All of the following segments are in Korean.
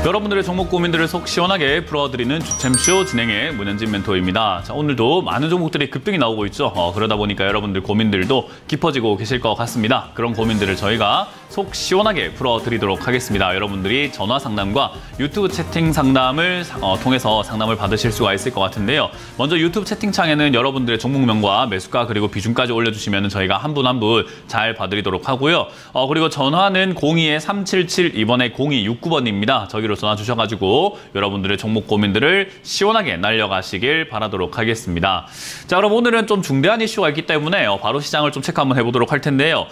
여러분들의 종목 고민들을 속 시원하게 풀어드리는 주챔쇼 진행의 문현진 멘토입니다. 자, 오늘도 많은 종목들이 급등이 나오고 있죠. 그러다 보니까 여러분들 고민들도 깊어지고 계실 것 같습니다. 그런 고민들을 저희가 속 시원하게 풀어드리도록 하겠습니다. 여러분들이 전화 상담과 유튜브 채팅 상담을 통해서 상담을 받으실 수가 있을 것 같은데요. 먼저 유튜브 채팅창에는 여러분들의 종목명과 매수가 그리고 비중까지 올려주시면 저희가 한 분 한 분 잘 봐드리도록 하고요. 그리고 전화는 02-377 이번에 0269번입니다. 저기로 전화 주셔가지고 여러분들의 종목 고민들을 시원하게 날려가시길 바라도록 하겠습니다. 자, 그럼 오늘은 좀 중대한 이슈가 있기 때문에 바로 시장을 좀 체크 한번 해보도록 할 텐데요.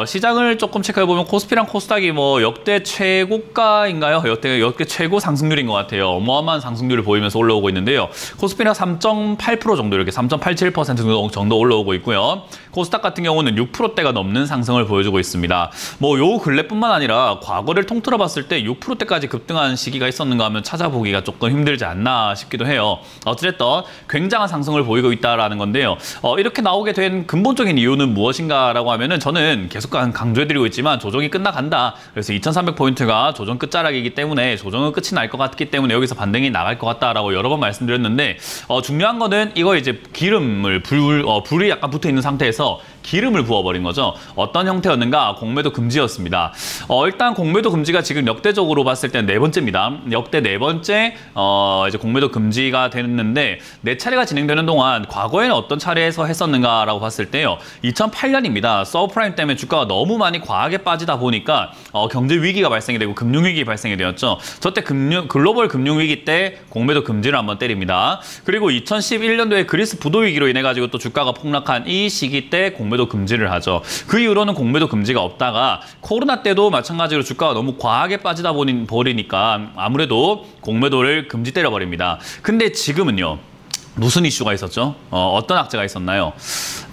시장을 조금 체크해보면 코스피랑 코스닥이 뭐 역대 최고가인가요? 역대 최고 상승률인 것 같아요. 어마어마한 상승률을 보이면서 올라오고 있는데요. 코스피는 3.8% 정도 이렇게 3.87% 정도 올라오고 있고요. 코스닥 같은 경우는 6%대가 넘는 상승을 보여주고 있습니다. 뭐 요 근래뿐만 아니라 과거를 통틀어 봤을 때 6%대까지 급등한 시기가 있었는가 하면 찾아보기가 조금 힘들지 않나 싶기도 해요. 어찌됐든 굉장한 상승을 보이고 있다는 건데요. 이렇게 나오게 된 근본적인 이유는 무엇인가라고 하면은 저는 계속 강조해드리고 있지만 조정이 끝나간다. 그래서 2300포인트가 조정 끝자락이기 때문에 조정은 끝이 날 것 같기 때문에 여기서 반등이 나갈 것 같다라고 여러 번 말씀드렸는데 중요한 거는 이거 이제 기름을 불이 약간 붙어 있는 상태에서 기름을 부어버린 거죠. 어떤 형태였는가? 공매도 금지였습니다. 일단 공매도 금지가 지금 역대적으로 봤을 때 네 번째입니다. 역대 네 번째 이제 공매도 금지가 됐는데 네 차례가 진행되는 동안 과거에는 어떤 차례에서 했었는가라고 봤을 때요. 2008년입니다. 서브프라임 때문에 주가가 너무 많이 과하게 빠지다 보니까 경제 위기가 발생이 되고 금융 위기 발생이 되었죠. 저때 글로벌 금융 위기 때 공매도 금지를 한번 때립니다. 그리고 2011년도에 그리스 부도 위기로 인해 가지고 또 주가가 폭락한 이 시기 때 공매도 금지를 하죠. 그 이후로는 공매도 금지가 없다가 코로나 때도 마찬가지로 주가가 너무 과하게 빠지다 버리니까 아무래도 공매도를 금지 때려버립니다. 근데 지금은요. 무슨 이슈가 있었죠? 어떤 악재가 있었나요?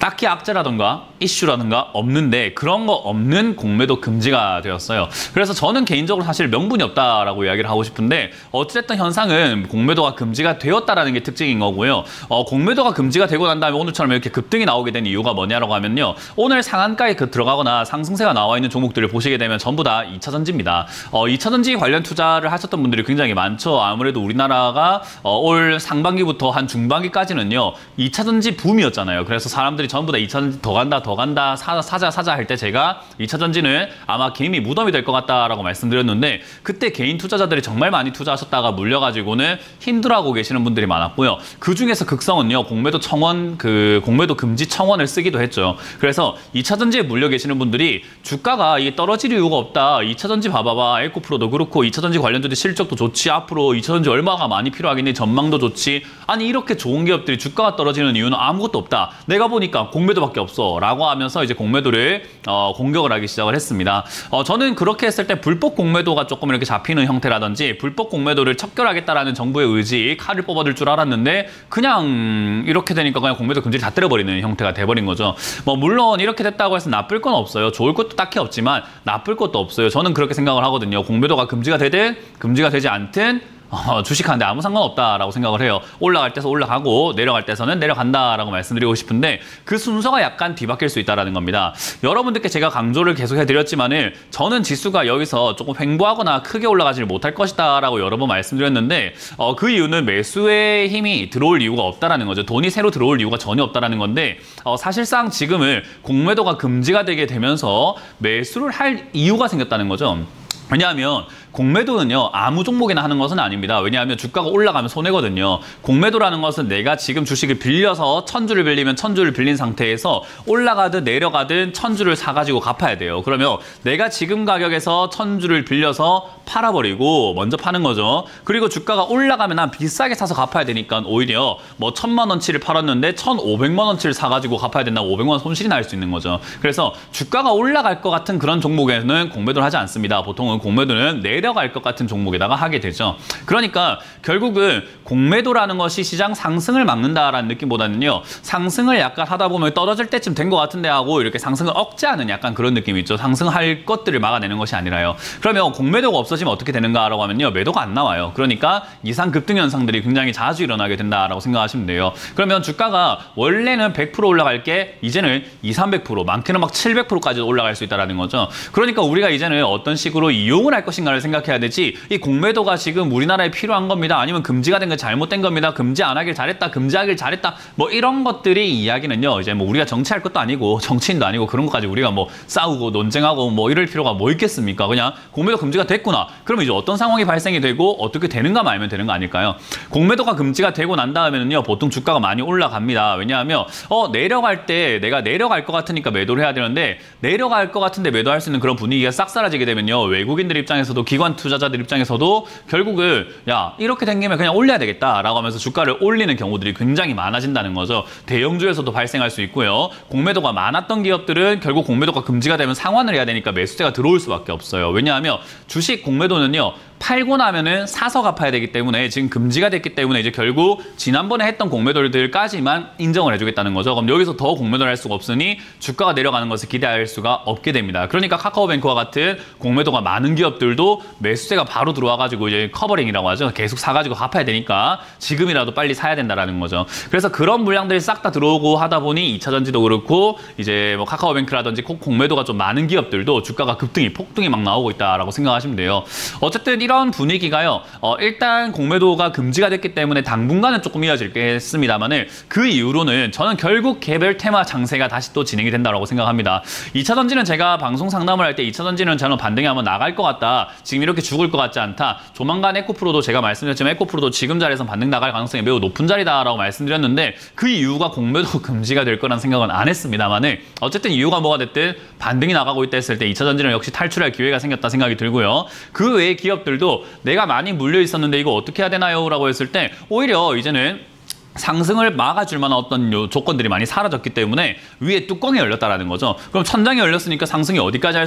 딱히 악재라던가 이슈라든가 없는데 그런 거 없는 공매도 금지가 되었어요. 그래서 저는 개인적으로 사실 명분이 없다라고 이야기를 하고 싶은데 어쨌든 현상은 공매도가 금지가 되었다라는 게 특징인 거고요. 공매도가 금지가 되고 난 다음에 오늘처럼 이렇게 급등이 나오게 된 이유가 뭐냐라고 하면요. 오늘 상한가에 들어가거나 상승세가 나와 있는 종목들을 보시게 되면 전부 다 2차전지입니다. 2차전지 관련 투자를 하셨던 분들이 굉장히 많죠. 아무래도 우리나라가 올 상반기부터 한 중반기까지는요. 2차전지 붐이었잖아요. 그래서 사람들이 전부 다 2차전지 더 간다, 사자 할 때 제가 2차전지는 아마 개미 무덤이 될 것 같다라고 말씀드렸는데 그때 개인 투자자들이 정말 많이 투자하셨다가 물려가지고는 힘들어하고 계시는 분들이 많았고요. 그 중에서 극성은요. 공매도 금지 청원을 쓰기도 했죠. 그래서 2차전지에 물려 계시는 분들이 주가가 이게 떨어질 이유가 없다. 2차전지 봐봐봐. 에코프로도 그렇고 2차전지 관련주들 실적도 좋지. 앞으로 2차전지 얼마가 많이 필요하겠니? 전망도 좋지. 아니 이렇게 좋은 기업들이 주가가 떨어지는 이유는 아무것도 없다. 내가 보니까 공매도밖에 없어. 라고 하면서 이제 공매도를 공격을 하기 시작을 했습니다. 저는 그렇게 했을 때 불법 공매도가 조금 이렇게 잡히는 형태라든지 불법 공매도를 척결하겠다라는 정부의 의지, 칼을 뽑아들 줄 알았는데 그냥 이렇게 되니까 그냥 공매도 금지를 다 때려버리는 형태가 돼버린 거죠. 물론 이렇게 됐다고 해서 나쁠 건 없어요. 좋을 것도 딱히 없지만 나쁠 것도 없어요. 저는 그렇게 생각을 하거든요. 공매도가 금지가 되든 금지가 되지 않든 주식하는데 아무 상관없다라고 생각을 해요. 올라갈 때서 올라가고 내려갈 때서는 내려간다라고 말씀드리고 싶은데 그 순서가 약간 뒤바뀔 수 있다는 겁니다. 여러분들께 제가 강조를 계속 해드렸지만은 저는 지수가 여기서 조금 횡보하거나 크게 올라가지를 못할 것이다라고 여러 번 말씀드렸는데 그 이유는 매수의 힘이 들어올 이유가 없다라는 거죠. 돈이 새로 들어올 이유가 전혀 없다라는 건데 사실상 지금은 공매도가 금지가 되게 되면서 매수를 할 이유가 생겼다는 거죠. 왜냐하면 공매도는요. 아무 종목이나 하는 것은 아닙니다. 왜냐하면 주가가 올라가면 손해거든요. 공매도라는 것은 내가 지금 주식을 빌려서 1000주를 빌리면 1000주를 빌린 상태에서 올라가든 내려가든 1000주를 사가지고 갚아야 돼요. 그러면 내가 지금 가격에서 1000주를 빌려서 팔아버리고 먼저 파는 거죠. 그리고 주가가 올라가면 난 비싸게 사서 갚아야 되니까 오히려 뭐 1000만 원치를 팔았는데 1500만 원치를 사가지고 갚아야 된다고 500만 원 손실이 날 수 있는 거죠. 그래서 주가가 올라갈 것 같은 그런 종목에는 공매도를 하지 않습니다. 보통은 공매도는 내려갈 것 같은 종목에다가 하게 되죠. 그러니까 결국은 공매도라는 것이 시장 상승을 막는다라는 느낌보다는요. 상승을 약간 하다 보면 떨어질 때쯤 된 것 같은데 하고 이렇게 상승을 억제하는 약간 그런 느낌이 있죠. 상승할 것들을 막아내는 것이 아니라요. 그러면 공매도가 없어지면 어떻게 되는가라고 하면요. 매도가 안 나와요. 그러니까 이상 급등 현상들이 굉장히 자주 일어나게 된다라고 생각하시면 돼요. 그러면 주가가 원래는 100% 올라갈 게 이제는 200~300%, 많게는 막 700%까지 올라갈 수 있다는 거죠. 그러니까 우리가 이제는 어떤 식으로 이용을 할 것인가를 생각 생각해야 되지 이 공매도가 지금 우리나라에 필요한 겁니다. 아니면 금지가 된 게 잘못된 겁니다. 금지 안 하길 잘했다. 금지하길 잘했다. 뭐 이런 것들이 이야기는요. 이제 뭐 우리가 정치할 것도 아니고 정치인도 아니고 그런 것까지 우리가 뭐 싸우고 논쟁하고 뭐 이럴 필요가 뭐 있겠습니까? 그냥 공매도 금지가 됐구나. 그럼 이제 어떤 상황이 발생이 되고 어떻게 되는가만 알면 되는 거 아닐까요? 공매도가 금지가 되고 난 다음에는요. 보통 주가가 많이 올라갑니다. 왜냐하면 내려갈 때 내가 내려갈 것 같으니까 매도를 해야 되는데 내려갈 것 같은데 매도할 수 있는 그런 분위기가 싹 사라지게 되면요. 외국인들 입장에서도 기관 투자자들 입장에서도 결국은 야 이렇게 된 김에 그냥 올려야 되겠다라고 하면서 주가를 올리는 경우들이 굉장히 많아진다는 거죠. 대형주에서도 발생할 수 있고요. 공매도가 많았던 기업들은 결국 공매도가 금지가 되면 상환을 해야 되니까 매수세가 들어올 수밖에 없어요. 왜냐하면 주식 공매도는요. 팔고 나면은 사서 갚아야 되기 때문에 지금 금지가 됐기 때문에 이제 결국 지난번에 했던 공매도들까지만 인정을 해주겠다는 거죠. 그럼 여기서 더 공매도를 할 수가 없으니 주가가 내려가는 것을 기대할 수가 없게 됩니다. 그러니까 카카오뱅크와 같은 공매도가 많은 기업들도 매수세가 바로 들어와가지고 이제 커버링이라고 하죠. 계속 사가지고 갚아야 되니까 지금이라도 빨리 사야 된다라는 거죠. 그래서 그런 물량들이 싹 다 들어오고 하다 보니 2차전지도 그렇고 이제 뭐 카카오뱅크라든지 공매도가 좀 많은 기업들도 주가가 급등이 폭등이 막 나오고 있다라고 생각하시면 돼요. 어쨌든 이런 분위기가요. 일단 공매도가 금지가 됐기 때문에 당분간은 조금 이어지겠습니다만은 그 이후로는 저는 결국 개별 테마 장세가 다시 또 진행이 된다고 생각합니다. 2차전지는 제가 방송 상담을 할 때 2차전지는 저는 반등이 한번 나갈 것 같다. 지금 이렇게 죽을 것 같지 않다. 조만간 에코프로도 제가 말씀드렸지만 에코프로도 지금 자리에서 반등 나갈 가능성이 매우 높은 자리다라고 말씀드렸는데 그 이유가 공매도 금지가 될 거라는 생각은 안 했습니다만은 어쨌든 이유가 뭐가 됐든 반등이 나가고 있다 했을 때 2차전지는 역시 탈출할 기회가 생겼다 생각이 들고요. 그 외의 기업들도 내가 많이 물려 있었는데 이거 어떻게 해야 되나요? 라고 했을 때 오히려 이제는 상승을 막아줄 만한 어떤 조건들이 많이 사라졌기 때문에 위에 뚜껑이 열렸다라는 거죠. 그럼 천장이 열렸으니까 상승이 어디까지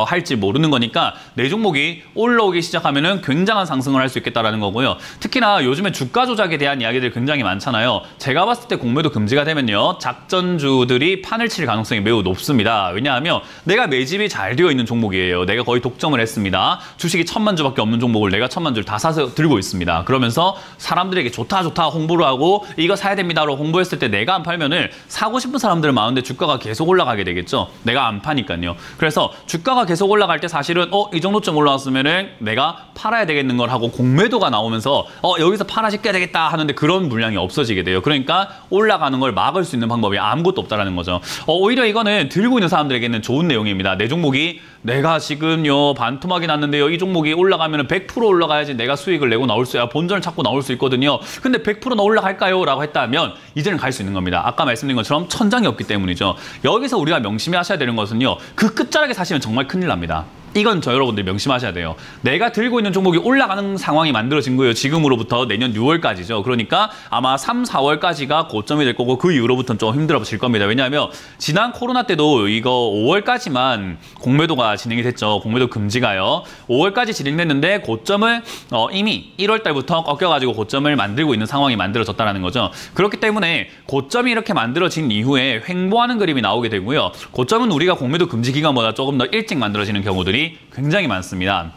할지 모르는 거니까 내 종목이 올라오기 시작하면은 굉장한 상승을 할 수 있겠다라는 거고요. 특히나 요즘에 주가 조작에 대한 이야기들이 굉장히 많잖아요. 제가 봤을 때 공매도 금지가 되면요. 작전주들이 판을 칠 가능성이 매우 높습니다. 왜냐하면 내가 매집이 잘 되어 있는 종목이에요. 내가 거의 독점을 했습니다. 주식이 1000만 주밖에 없는 종목을 내가 1000만 주를 다 사서 들고 있습니다. 그러면서 사람들에게 좋다 홍보를 하고 이거 사야 됩니다로 홍보했을 때 내가 안 팔면은 사고 싶은 사람들은 많은데 주가가 계속 올라가게 되겠죠. 내가 안 파니까요. 그래서 주가가 계속 올라갈 때 사실은 이 정도쯤 올라왔으면은 내가 팔아야 되겠는 걸 하고 공매도가 나오면서 여기서 팔아 시켜야 되겠다 하는데 그런 물량이 없어지게 돼요. 그러니까 올라가는 걸 막을 수 있는 방법이 아무것도 없다라는 거죠. 오히려 이거는 들고 있는 사람들에게는 좋은 내용입니다. 내 종목이 내가 지금요 반토막이 났는데요. 이 종목이 올라가면 100% 올라가야지 내가 수익을 내고 나올 수야 본전을 찾고 나올 수 있거든요. 근데 100%나 올라갈까요? 라고 했다면 이제는 갈 수 있는 겁니다. 아까 말씀드린 것처럼 천장이 없기 때문이죠. 여기서 우리가 명심히 하셔야 되는 것은요. 그 끝자락에 사시면 정말 큰일 납니다. 이건 저 여러분들 명심하셔야 돼요. 내가 들고 있는 종목이 올라가는 상황이 만들어진 거예요. 지금으로부터 내년 6월까지죠. 그러니까 아마 3, 4월까지가 고점이 될 거고 그 이후로부터는 좀 힘들어질 겁니다. 왜냐하면 지난 코로나 때도 이거 5월까지만 공매도가 진행이 됐죠. 공매도 금지가요. 5월까지 진행됐는데 고점을 이미 1월 달부터 꺾여가지고 고점을 만들고 있는 상황이 만들어졌다는 거죠. 그렇기 때문에 고점이 이렇게 만들어진 이후에 횡보하는 그림이 나오게 되고요. 고점은 우리가 공매도 금지 기간보다 조금 더 일찍 만들어지는 경우들이 굉장히 많습니다.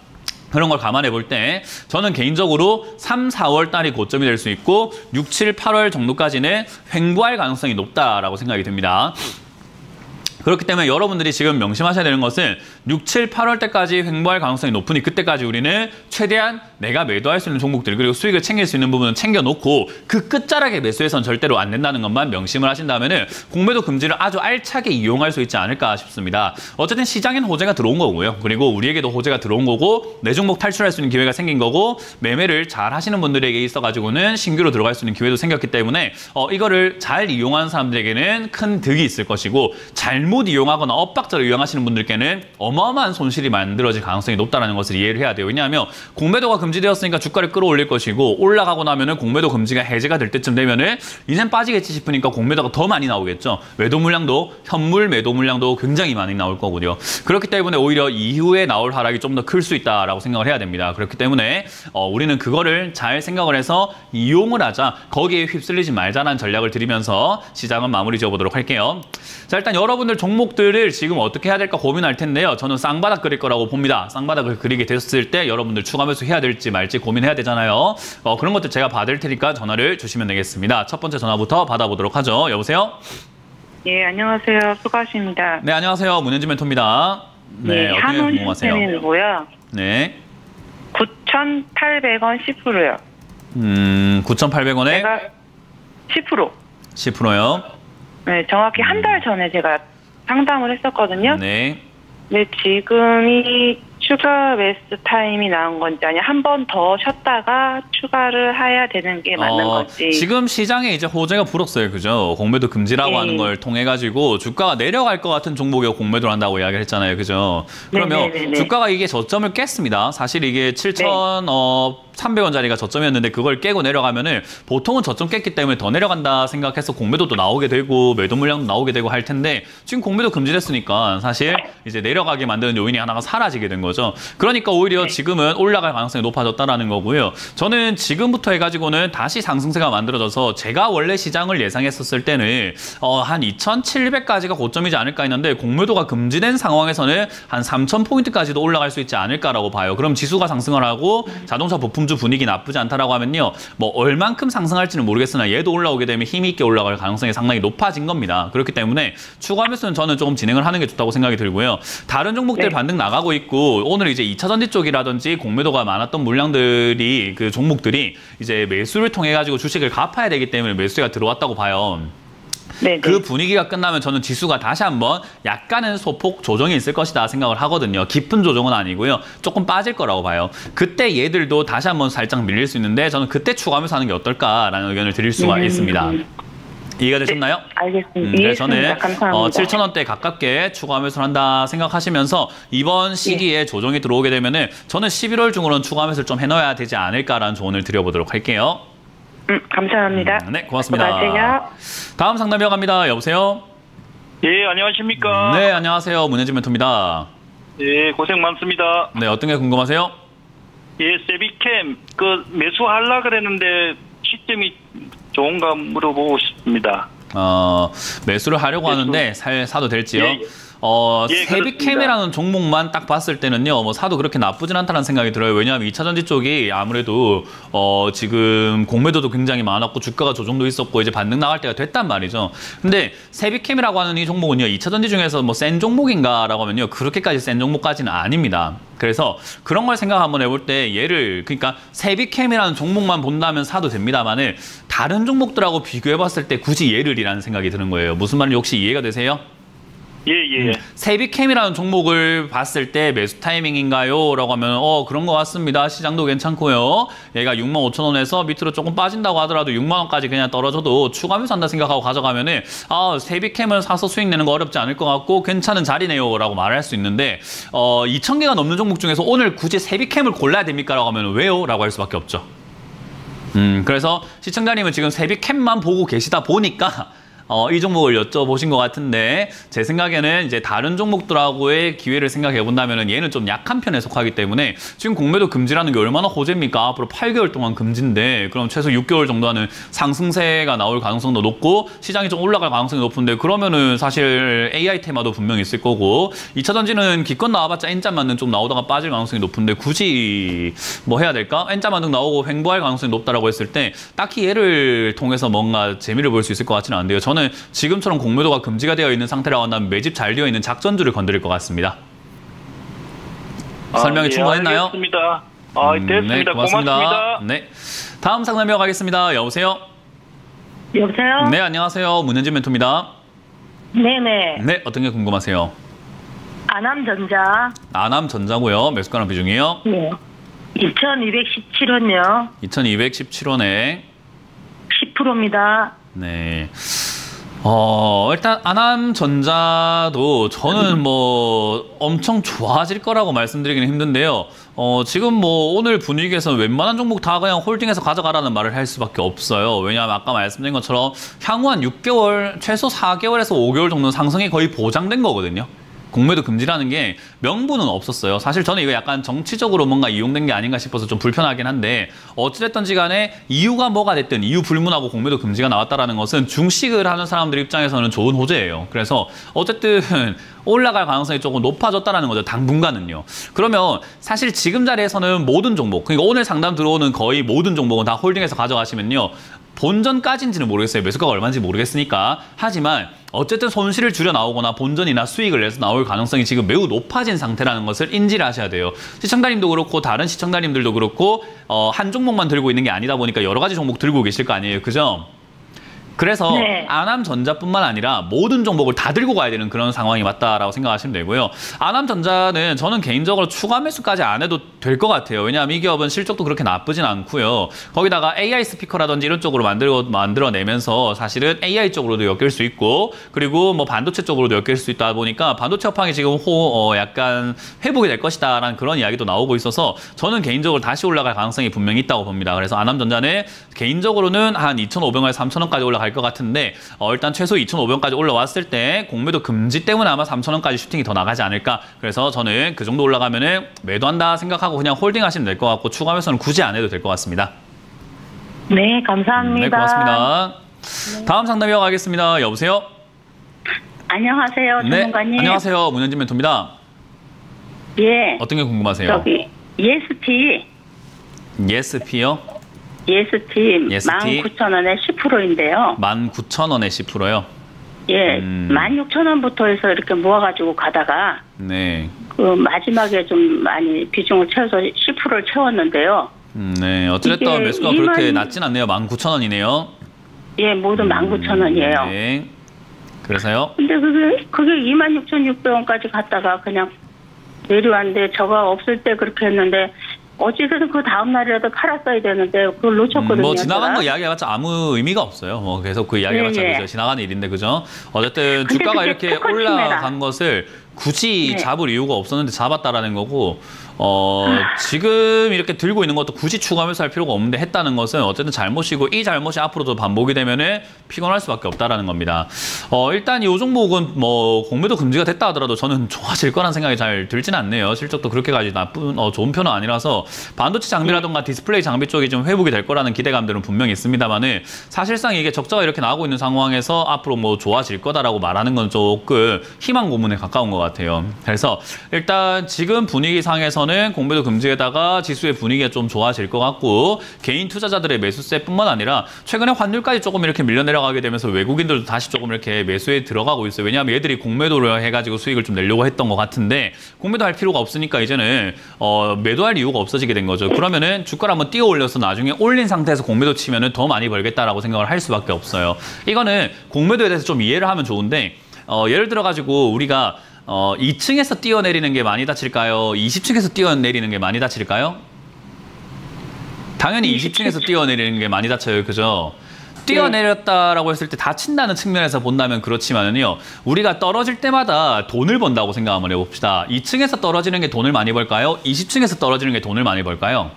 그런 걸 감안해 볼 때 저는 개인적으로 3, 4월 달이 고점이 될 수 있고 6, 7, 8월 정도까지는 횡보할 가능성이 높다라고 생각이 듭니다. 그렇기 때문에 여러분들이 지금 명심하셔야 되는 것은 6, 7, 8월 때까지 횡보할 가능성이 높으니 그때까지 우리는 최대한 내가 매도할 수 있는 종목들 그리고 수익을 챙길 수 있는 부분은 챙겨놓고 그 끝자락에 매수해서는 절대로 안 된다는 것만 명심을 하신다면 공매도 금지를 아주 알차게 이용할 수 있지 않을까 싶습니다. 어쨌든 시장에는 호재가 들어온 거고요. 그리고 우리에게도 호재가 들어온 거고 내 종목 탈출할 수 있는 기회가 생긴 거고 매매를 잘 하시는 분들에게 있어가지고는 신규로 들어갈 수 있는 기회도 생겼기 때문에 이거를 잘 이용하는 사람들에게는 큰 득이 있을 것이고 잘못 이용하거나 엇박자로 이용하시는 분들께는 어마어마한 손실이 만들어질 가능성이 높다는 것을 이해를 해야 돼요. 왜냐하면 공매도가 금지되었으니까 주가를 끌어올릴 것이고 올라가고 나면은 공매도 금지가 해제가 될 때쯤 되면은 이젠 빠지겠지 싶으니까 공매도가 더 많이 나오겠죠. 매도 물량도 현물 매도 물량도 굉장히 많이 나올 거고요. 그렇기 때문에 오히려 이후에 나올 하락이 좀 더 클 수 있다라고 생각을 해야 됩니다. 그렇기 때문에 우리는 그거를 잘 생각을 해서 이용을 하자. 거기에 휩쓸리지 말자라는 전략을 드리면서 시장은 마무리 지어보도록 할게요. 자, 일단 여러분들 종목들을 지금 어떻게 해야 될까 고민할 텐데요. 저는 쌍바닥 그릴 거라고 봅니다. 쌍바닥을 그리게 됐을 때 여러분들 추가 매수 해야 될지 말지 고민해야 되잖아요. 그런 것들 제가 받을 테니까 전화를 주시면 되겠습니다. 첫 번째 전화부터 받아보도록 하죠. 여보세요? 예, 안녕하세요. 수고하십니다. 네, 안녕하세요. 문현진 멘토입니다. 네, 어떻게 궁금하세요? 한우신텐이고요. 네. 9,800원 10%요. 9,800원에 제가 10%. 10%요. 네, 정확히 한 달 전에 제가 상담을 했었거든요. 네. 네, 지금이 추가 매수 타임이 나온 건지 아니 한 번 더 쉬었다가 추가를 해야 되는 게 맞는 건지. 지금 시장에 이제 호재가 불었어요. 그죠? 공매도 금지라고 네. 하는 걸 통해 가지고 주가가 내려갈 것 같은 종목에 공매도를 한다고 이야기를 했잖아요. 그죠? 그러면 네네네네. 주가가 이게 저점을 깼습니다. 사실 이게 7,300원짜리가 저점이었는데 그걸 깨고 내려가면은 보통은 저점 깼기 때문에 더 내려간다 생각해서 공매도도 나오게 되고 매도 물량도 나오게 되고 할 텐데 지금 공매도 금지됐으니까 사실 이제 내려가게 만드는 요인이 하나가 사라지게 된 거죠. 그러니까 오히려 네. 지금은 올라갈 가능성이 높아졌다라는 거고요. 저는 지금부터 해가지고는 다시 상승세가 만들어져서 제가 원래 시장을 예상했었을 때는 한 2,700까지가 고점이지 않을까 했는데 공매도가 금지된 상황에서는 한 3,000포인트까지도 올라갈 수 있지 않을까라고 봐요. 그럼 지수가 상승을 하고 자동차 부품주 분위기 나쁘지 않다라고 하면요. 뭐 얼만큼 상승할지는 모르겠으나 얘도 올라오게 되면 힘 있게 올라갈 가능성이 상당히 높아진 겁니다. 그렇기 때문에 추가 매수는 저는 조금 진행을 하는 게 좋다고 생각이 들고요. 다른 종목들 네. 반등 나가고 있고 오늘 이제 2차전지 쪽이라든지 공매도가 많았던 물량들이 그 종목들이 이제 매수를 통해 가지고 주식을 갚아야 되기 때문에 매수가 들어왔다고 봐요. 네, 그 분위기가 끝나면 저는 지수가 다시 한번 약간은 소폭 조정이 있을 것이다 생각을 하거든요. 깊은 조정은 아니고요. 조금 빠질 거라고 봐요. 그때 얘들도 다시 한번 살짝 밀릴 수 있는데 저는 그때 추가하면서 하는 게 어떨까라는 의견을 드릴 수가 있습니다. 이해가 되셨나요? 알겠습니다. 그래서 저는 이해했습니다. 감사합니다. 7,000원대 가깝게 추가 매수를 한다 생각하시면서 이번 시기에 조정이 들어오게 되면은 저는 11월 중으로는 추가 매수를 좀 해놓아야 되지 않을까라는 조언을 드려보도록 할게요. 감사합니다. 네, 고맙습니다. 수고하세요. 다음 상담 이어갑니다. 여보세요? 예, 안녕하십니까. 네, 안녕하세요. 문현진 멘토입니다. 예, 고생 많습니다. 네, 어떤 게 궁금하세요? 예, 세비캠, 매수하려고 그랬는데 시점이 좋은가 물어보고 싶습니다. 매수를 하려고 매수. 하는데 사도 될지요? 예, 예, 세비캠이라는 종목만 딱 봤을 때는요, 뭐 사도 그렇게 나쁘진 않다는 생각이 들어요. 왜냐하면 2차전지 쪽이 아무래도 지금 공매도도 굉장히 많았고 주가가 조정도 있었고 이제 반등 나갈 때가 됐단 말이죠. 근데 세비캠이라고 하는 이 종목은요, 2차전지 중에서 뭐 센 종목인가라고 하면요, 그렇게까지 센 종목까지는 아닙니다. 그래서 그런 걸 생각 한번 해볼 때 얘를 그러니까 세비캠이라는 종목만 본다면 사도 됩니다만은 다른 종목들하고 비교해봤을 때 굳이 얘를이라는 생각이 드는 거예요. 무슨 말인지 혹시 이해가 되세요? 예. 세비캠이라는 종목을 봤을 때 매수 타이밍인가요? 라고 하면 그런 것 같습니다. 시장도 괜찮고요. 얘가 65,000원에서 밑으로 조금 빠진다고 하더라도 6만원까지 그냥 떨어져도 추가 매수한다 생각하고 가져가면은 세비캠을 사서 수익 내는 거 어렵지 않을 것 같고 괜찮은 자리네요 라고 말할 수 있는데 2,000개가 넘는 종목 중에서 오늘 굳이 세비캠을 골라야 됩니까? 라고 하면 왜요? 라고 할 수밖에 없죠. 그래서 시청자님은 지금 세비캠만 보고 계시다 보니까 이 종목을 여쭤보신 것 같은데 제 생각에는 이제 다른 종목들하고의 기회를 생각해 본다면 얘는 좀 약한 편에 속하기 때문에 지금 공매도 금지라는 게 얼마나 호재입니까? 앞으로 8개월 동안 금지인데 그럼 최소 6개월 정도 하는 상승세가 나올 가능성도 높고 시장이 좀 올라갈 가능성이 높은데 그러면은 사실 AI 테마도 분명히 있을 거고 2차전지는 기껏 나와봤자 N자 만능 좀 나오다가 빠질 가능성이 높은데 굳이 뭐 해야 될까? N자 만능 나오고 횡보할 가능성이 높다라고 했을 때 딱히 얘를 통해서 뭔가 재미를 볼 수 있을 것 같지는 않은데요. 저는 지금처럼 공매도가 금지가 되어 있는 상태라고 한다면 매집 잘 되어 있는 작전주를 건드릴 것 같습니다. 설명이 충분했나요? 알겠습니다. 됐습니다. 네, 고맙습니다. 네, 다음 상담 이어가겠습니다. 여보세요? 여보세요? 네, 안녕하세요. 문현진 멘토입니다. 네네. 네, 어떤 게 궁금하세요? 아남전자. 아남전자고요. 매수 가능 비중이요? 네. 2217원요. 2217원에 10%입니다. 네. 일단 아남전자도 저는 뭐 엄청 좋아질 거라고 말씀드리기는 힘든데요. 지금 뭐 오늘 분위기에서는 웬만한 종목 다 그냥 홀딩해서 가져가라는 말을 할 수밖에 없어요. 왜냐하면 아까 말씀드린 것처럼 향후 한 6개월, 최소 4개월에서 5개월 정도는 상승이 거의 보장된 거거든요. 공매도 금지라는 게 명분은 없었어요. 사실 저는 이거 약간 정치적으로 뭔가 이용된 게 아닌가 싶어서 좀 불편하긴 한데 어찌됐든지 간에 이유가 뭐가 됐든 이유 불문하고 공매도 금지가 나왔다는 것은 중식을 하는 사람들 입장에서는 좋은 호재예요. 그래서 어쨌든 올라갈 가능성이 조금 높아졌다는 거죠. 당분간은요. 그러면 사실 지금 자리에서는 모든 종목, 그러니까 오늘 상담 들어오는 거의 모든 종목은 다 홀딩해서 가져가시면요. 본전까지인지는 모르겠어요. 매수가가 얼마인지 모르겠으니까. 하지만 어쨌든 손실을 줄여 나오거나 본전이나 수익을 내서 나올 가능성이 지금 매우 높아진 상태라는 것을 인지를 하셔야 돼요. 시청자님도 그렇고 다른 시청자님들도 그렇고 한 종목만 들고 있는 게 아니다 보니까 여러 가지 종목 들고 계실 거 아니에요. 그죠? 그래서 네. 아남전자뿐만 아니라 모든 종목을 다 들고 가야 되는 그런 상황이 맞다라고 생각하시면 되고요. 아남전자는 저는 개인적으로 추가 매수까지 안 해도 될 것 같아요. 왜냐하면 이 기업은 실적도 그렇게 나쁘진 않고요. 거기다가 AI 스피커라든지 이런 쪽으로 만들어내면서 사실은 AI 쪽으로도 엮일 수 있고 그리고 뭐 반도체 쪽으로도 엮일 수 있다 보니까 반도체 업황이 지금 약간 회복이 될 것이다라는 그런 이야기도 나오고 있어서 저는 개인적으로 다시 올라갈 가능성이 분명히 있다고 봅니다. 그래서 아남전자는 개인적으로는 한 2,500원에서 3,000원까지 올라갈 것 같은데 일단 최소 2,500원까지 올라왔을 때 공매도 금지 때문에 아마 3,000원까지 슈팅이 더 나가지 않을까. 그래서 저는 그 정도 올라가면은 매도한다 생각하고 그냥 홀딩 하시면 될 것 같고 추가 매수는 굳이 안 해도 될 것 같습니다. 네, 감사합니다. 네, 고맙습니다. 다음 상담 이어가겠습니다. 여보세요? 안녕하세요, 네, 전문가님. 안녕하세요. 문현진 멘토입니다. 예. 어떤 게 궁금하세요? 저기 예스티 예스피요? 예스티 예스티. 19,000원에 10%인데요. 19,000원에 10%요? 예, 16,000원부터 해서 이렇게 모아가지고 가다가 네. 그 마지막에 좀 많이 비중을 채워서 10%를 채웠는데요. 네. 어찌됐든 이게 매수가 그렇게 낮진 않네요. 19,000원이네요. 예, 모두 19,000원이에요. 네. 그래서요? 근데 그게 26,600원까지 갔다가 그냥 내려왔는데 저가 없을 때 그렇게 했는데 어찌됐든 그 다음 날이라도 팔았어야 되는데 그걸 놓쳤거든요. 뭐 지나간 거 제가. 이야기해봤자 아무 의미가 없어요. 뭐 계속 그 이야기해봤자 예, 예. 그죠? 지나가는 일인데 그죠? 어쨌든 근데 주가가 그게 이렇게 특허 올라간 침해다. 것을 굳이 네. 잡을 이유가 없었는데 잡았다라는 거고 지금 이렇게 들고 있는 것도 굳이 추가 매수할 필요가 없는데 했다는 것은 어쨌든 잘못이고 이 잘못이 앞으로도 반복이 되면은 피곤할 수밖에 없다라는 겁니다. 일단 이 종목은 뭐 공매도 금지가 됐다 하더라도 저는 좋아질 거란 생각이 잘 들진 않네요. 실적도 그렇게까지 좋은 편은 아니라서 반도체 장비라던가 디스플레이 장비 쪽이 좀 회복이 될 거라는 기대감들은 분명히 있습니다만은 사실상 이게 적자가 이렇게 나오고 있는 상황에서 앞으로 뭐 좋아질 거다라고 말하는 건 조금 희망 고문에 가까운 것 같아요. 그래서 일단 지금 분위기 상에서는 공매도 금지에다가 지수의 분위기가 좀 좋아질 것 같고 개인 투자자들의 매수세뿐만 아니라 최근에 환율까지 조금 이렇게 밀려 내려가게 되면서 외국인들도 다시 조금 이렇게 매수에 들어가고 있어요. 왜냐하면 얘들이 공매도를 해가지고 수익을 좀 내려고 했던 것 같은데 공매도 할 필요가 없으니까 이제는 매도할 이유가 없어지게 된 거죠. 그러면은 주가를 한번 띄워 올려서 나중에 올린 상태에서 공매도 치면은 더 많이 벌겠다라고 생각을 할 수밖에 없어요. 이거는 공매도에 대해서 좀 이해를 하면 좋은데 예를 들어 가지고 우리가 2층에서 뛰어내리는 게 많이 다칠까요? 20층에서 뛰어내리는 게 많이 다칠까요? 당연히 20층에서 뛰어내리는 게 많이 다쳐요. 그죠? 뛰어내렸다라고 했을 때 다친다는 측면에서 본다면 그렇지만은요. 우리가 떨어질 때마다 돈을 번다고 생각 한번 해봅시다. 2층에서 떨어지는 게 돈을 많이 벌까요? 20층에서 떨어지는 게 돈을 많이 벌까요?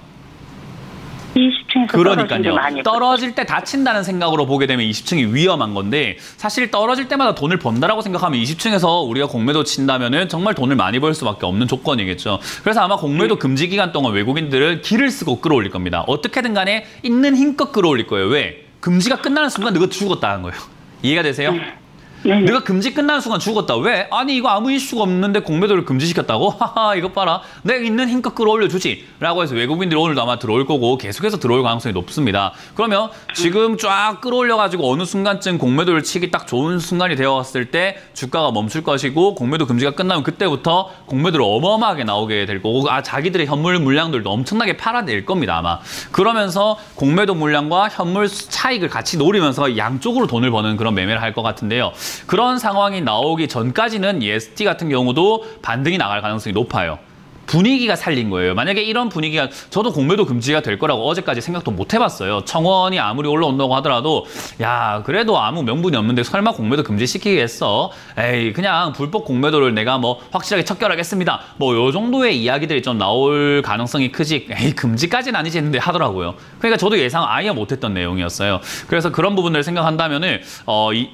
20층에서 그러니까요. 떨어질 때 다친다는 생각으로 보게 되면 20층이 위험한 건데 사실 떨어질 때마다 돈을 번다라고 생각하면 20층에서 우리가 공매도 친다면은 정말 돈을 많이 벌 수밖에 없는 조건이겠죠. 그래서 아마 공매도 금지 기간 동안 외국인들은 기를 쓰고 끌어올릴 겁니다. 어떻게든 간에 있는 힘껏 끌어올릴 거예요. 왜? 금지가 끝나는 순간 너가 죽었다는 거예요. 이해가 되세요? 네네. 네가 금지 끝나는 순간 죽었다. 왜? 아니 이거 아무 이슈가 없는데 공매도를 금지시켰다고? 하하 이것 봐라. 내가 있는 힘껏 끌어올려주지. 라고 해서 외국인들이 오늘도 아마 들어올 거고 계속해서 들어올 가능성이 높습니다. 그러면 지금 쫙 끌어올려가지고 어느 순간쯤 공매도를 치기 딱 좋은 순간이 되어왔을 때 주가가 멈출 것이고 공매도 금지가 끝나면 그때부터 공매도를 어마어마하게 나오게 될 거고 자기들의 현물 물량들도 엄청나게 팔아낼 겁니다. 아마. 그러면서 공매도 물량과 현물 차익을 같이 노리면서 양쪽으로 돈을 버는 그런 매매를 할 것 같은데요. 그런 상황이 나오기 전까지는 EST 같은 경우도 반등이 나갈 가능성이 높아요. 분위기가 살린 거예요. 만약에 이런 분위기가 저도 공매도 금지가 될 거라고 어제까지 생각도 못 해봤어요. 청원이 아무리 올라온다고 하더라도 야 그래도 아무 명분이 없는데 설마 공매도 금지시키겠어? 에이 그냥 불법 공매도를 내가 뭐 확실하게 척결하겠습니다. 뭐 요 정도의 이야기들이 좀 나올 가능성이 크지 에이 금지까지는 아니지 했는데 하더라고요. 그러니까 저도 예상 아예 못했던 내용이었어요. 그래서 그런 부분들을 생각한다면은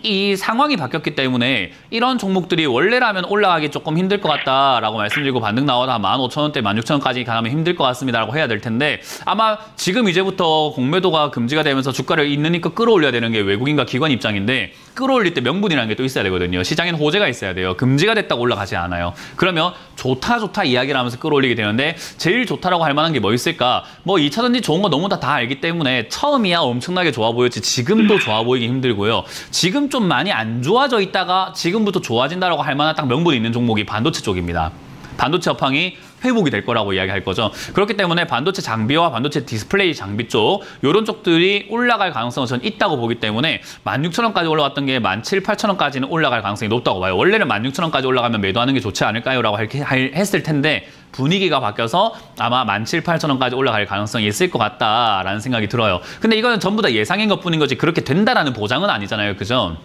이 상황이 바뀌었기 때문에 이런 종목들이 원래라면 올라가기 조금 힘들 것 같다라고 말씀드리고 반등 나와도 한 15,000원대, 16,000원까지 가면 힘들 것 같습니다라고 해야 될 텐데 아마 지금 이제부터 공매도가 금지가 되면서 주가를 있으니까 끌어올려야 되는 게 외국인과 기관 입장인데 끌어올릴 때 명분이라는 게 또 있어야 되거든요. 시장에는 호재가 있어야 돼요. 금지가 됐다고 올라가지 않아요. 그러면 좋다 이야기를 하면서 끌어올리게 되는데 제일 좋다라고 할 만한 게 뭐 있을까? 뭐 2차전지 좋은 거 너무 다 알기 때문에 처음이야 엄청나게 좋아 보였지 지금도 좋아 보이기 힘들고요. 지금 좀 많이 안 좋아져 있다가 지금부터 좋아진다라고 할 만한 딱 명분이 있는 종목이 반도체 쪽입니다. 반도체 업황이 회복이 될 거라고 이야기할 거죠. 그렇기 때문에 반도체 장비와 반도체 디스플레이 장비 쪽 이런 쪽들이 올라갈 가능성은 저는 있다고 보기 때문에 16,000원까지 올라왔던 게 17,000, 18,000원까지는 올라갈 가능성이 높다고 봐요. 원래는 16,000원까지 올라가면 매도하는 게 좋지 않을까요? 라고 했을 텐데 분위기가 바뀌어서 아마 17,000, 18,000원까지 올라갈 가능성이 있을 것 같다라는 생각이 들어요. 근데 이거는 전부 다 예상인 것뿐인 거지 그렇게 된다라는 보장은 아니잖아요. 그죠?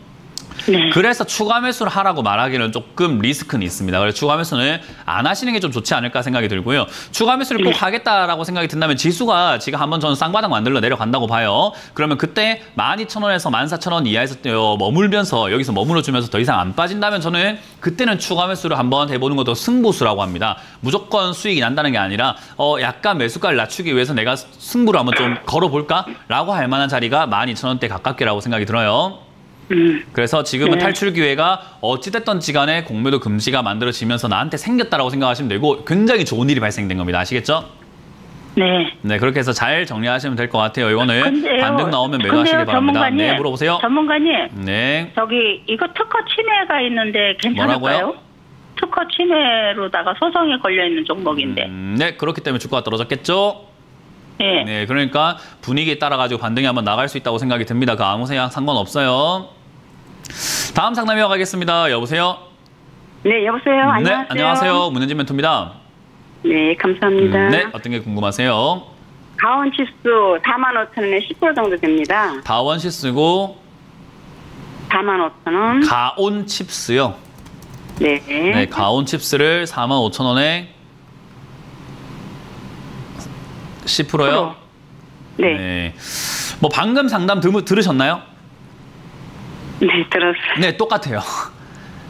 네. 그래서 추가 매수를 하라고 말하기는 조금 리스크는 있습니다. 그래서 추가 매수는 안 하시는 게 좀 좋지 않을까 생각이 들고요. 추가 매수를 꼭 하겠다라고 생각이 든다면 지수가 지금 한번 저는 쌍바닥 만들러 내려간다고 봐요. 그러면 그때 12,000원에서 14,000원 이하에서 머물면서 여기서 머물러주면서 더 이상 안 빠진다면 저는 그때는 추가 매수를 한번 해보는 것도 승부수라고 합니다. 무조건 수익이 난다는 게 아니라 약간 매수가를 낮추기 위해서 내가 승부를 한번 좀 걸어볼까? 라고 할 만한 자리가 12,000원대 가깝게라고 생각이 들어요. 그래서 지금은 네. 탈출 기회가 어찌됐던 지간에 공매도 금지가 만들어지면서 나한테 생겼다라고 생각하시면 되고 굉장히 좋은 일이 발생된 겁니다. 아시겠죠? 네. 네, 그렇게 해서 잘 정리하시면 될 것 같아요. 이거는 근데요, 반등 나오면 매도하시기 바랍니다. 전문가님, 네, 물어보세요. 전문가님, 네. 저기 이거 특허 침해가 있는데 괜찮을까요? 뭐라고요? 특허 침해로다가 소송에 걸려 있는 종목인데. 네, 그렇기 때문에 주가가 떨어졌겠죠? 네. 네, 그러니까 분위기에 따라가지고 반등이 한번 나갈 수 있다고 생각이 듭니다. 그 아무 상관없어요. 다음 상담 이어가겠습니다. 여보세요? 네, 여보세요. 안녕하세요. 네, 안녕하세요. 문현진 멘토입니다. 네, 감사합니다. 네, 어떤 게 궁금하세요? 가온 치수 45,000원에 10% 정도 됩니다. 다원시 쓰고 45,000원. 가온 칩스요. 네. 네, 가온 칩스를 45,000원에 10%요? 네. 네. 뭐 방금 상담 들으셨나요? 네, 들었어요. 네, 똑같아요.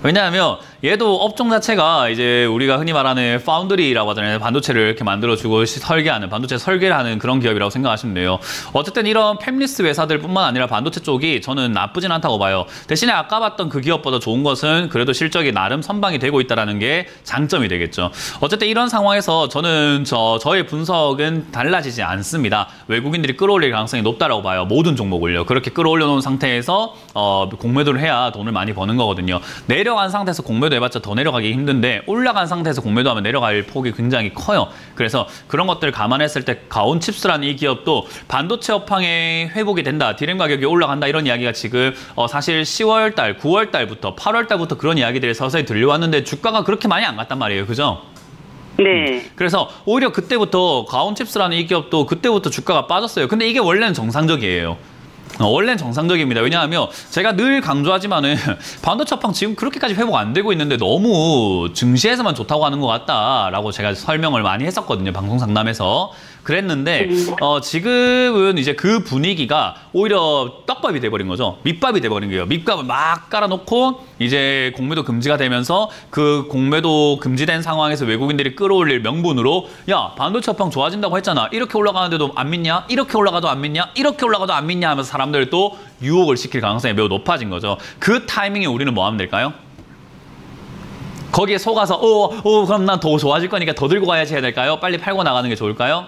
왜냐하면 얘도 업종 자체가 이제 우리가 흔히 말하는 파운드리라고 하잖아요. 반도체를 이렇게 만들어주고 설계하는, 반도체 설계를 하는 그런 기업이라고 생각하시면 돼요. 어쨌든 이런 팹리스 회사들뿐만 아니라 반도체 쪽이 저는 나쁘진 않다고 봐요. 대신에 아까 봤던 그 기업보다 좋은 것은 그래도 실적이 나름 선방이 되고 있다는 게 장점이 되겠죠. 어쨌든 이런 상황에서 저는 저의 분석은 달라지지 않습니다. 외국인들이 끌어올릴 가능성이 높다라고 봐요. 모든 종목을요. 그렇게 끌어올려 놓은 상태에서 공매도를 해야 돈을 많이 버는 거거든요. 내려간 상태에서 공매도 해봤자 더 내려가기 힘든데 올라간 상태에서 공매도하면 내려갈 폭이 굉장히 커요. 그래서 그런 것들을 감안했을 때 가온칩스라는 이 기업도 반도체 업황에 회복이 된다, 디램 가격이 올라간다 이런 이야기가 지금 사실 10월달, 9월달부터 8월달부터 그런 이야기들이 서서히 들려왔는데 주가가 그렇게 많이 안 갔단 말이에요. 그죠? 네. 그래서 오히려 그때부터 가온칩스라는 이 기업도 그때부터 주가가 빠졌어요. 근데 이게 원래는 정상적이에요. 원래는 정상적입니다. 왜냐하면 제가 늘 강조하지만은 반도체 업황 지금 그렇게까지 회복 안 되고 있는데 너무 증시에서만 좋다고 하는 것 같다라고 제가 설명을 많이 했었거든요. 방송 상담에서. 그랬는데 지금은 이제 그 분위기가 오히려 떡밥이 돼버린 거죠. 밑밥이 돼버린 거예요. 밑밥을 막 깔아놓고 이제 공매도 금지가 되면서 그 공매도 금지된 상황에서 외국인들이 끌어올릴 명분으로 야 반도체 업황 좋아진다고 했잖아. 이렇게 올라가는데도 안 믿냐? 이렇게 올라가도 안 믿냐? 이렇게 올라가도 안 믿냐? 하면서 사람들 또 유혹을 시킬 가능성이 매우 높아진 거죠. 그 타이밍에 우리는 뭐 하면 될까요? 거기에 속아서 그럼 난 더 좋아질 거니까 더 들고 가야지 해야 될까요? 빨리 팔고 나가는 게 좋을까요?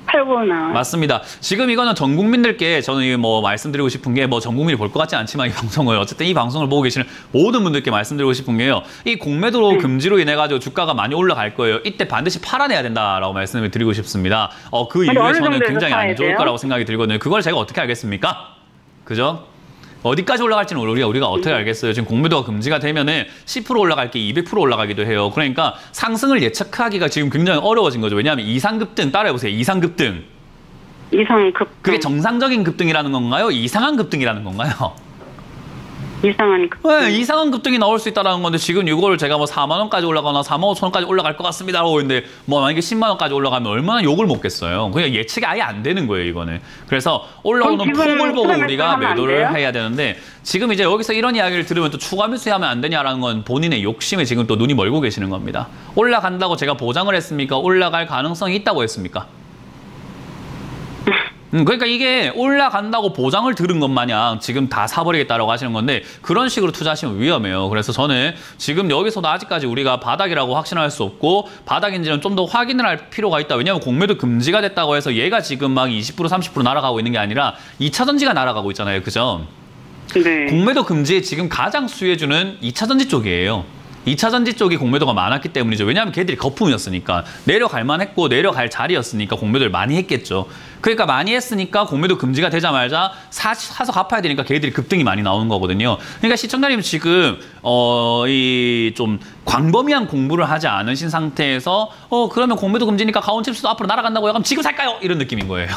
팔고 나와요. 맞습니다. 지금 이거는 전 국민들께 저는 뭐 말씀드리고 싶은 게 뭐 전 국민이 볼 것 같지 않지만 이 방송을 어쨌든 이 방송을 보고 계시는 모든 분들께 말씀드리고 싶은 게요. 이 공매도 금지로 인해 가지고 주가가 많이 올라갈 거예요. 이때 반드시 팔아내야 된다라고 말씀을 드리고 싶습니다. 그 이후에 저는 굉장히 안 좋을 거라고 생각이 들거든요. 그걸 제가 어떻게 알겠습니까? 그죠? 어디까지 올라갈지는 우리가 어떻게 알겠어요. 지금 공매도가 금지가 되면은 10% 올라갈 게 200% 올라가기도 해요. 그러니까 상승을 예측하기가 지금 굉장히 어려워진 거죠. 왜냐하면 이상급등 따라해보세요. 이상급등. 이상급등. 그게 정상적인 급등이라는 건가요? 이상한 급등이라는 건가요? 이상한 네, 이상한 급등이 나올 수 있다는 건데 지금 이걸 제가 뭐 4만 원까지 올라가나 4만 5천 원까지 올라갈 것 같습니다 하고 있는데 뭐 만약에 10만 원까지 올라가면 얼마나 욕을 먹겠어요. 그냥 예측이 아예 안 되는 거예요, 이거는. 그래서 올라오는 폭을 보고 우리가 매도를 해야 되는데 지금 이제 여기서 이런 이야기를 들으면 또 추가 매수하면 안 되냐라는 건 본인의 욕심에 지금 또 눈이 멀고 계시는 겁니다. 올라간다고 제가 보장을 했습니까? 올라갈 가능성이 있다고 했습니까? 그러니까 이게 올라간다고 보장을 들은 것 마냥 지금 다 사버리겠다라고 하시는 건데 그런 식으로 투자하시면 위험해요. 그래서 저는 지금 여기서도 아직까지 우리가 바닥이라고 확신할 수 없고 바닥인지는 좀 더 확인을 할 필요가 있다. 왜냐하면 공매도 금지가 됐다고 해서 얘가 지금 막 20% 30% 날아가고 있는 게 아니라 2차 전지가 날아가고 있잖아요. 그죠? 네. 공매도 금지에 지금 가장 수혜주는 2차 전지 쪽이에요. 2차 전지 쪽이 공매도가 많았기 때문이죠. 왜냐하면 걔들이 거품이었으니까. 내려갈 만했고 내려갈 자리였으니까 공매도를 많이 했겠죠. 그러니까 많이 했으니까 공매도 금지가 되자마자 사서 갚아야 되니까 걔들이 급등이 많이 나오는 거거든요. 그러니까 시청자님 지금 이 좀 광범위한 공부를 하지 않으신 상태에서 그러면 공매도 금지니까 가온칩스도 앞으로 날아간다고요? 그럼 지금 살까요? 이런 느낌인 거예요.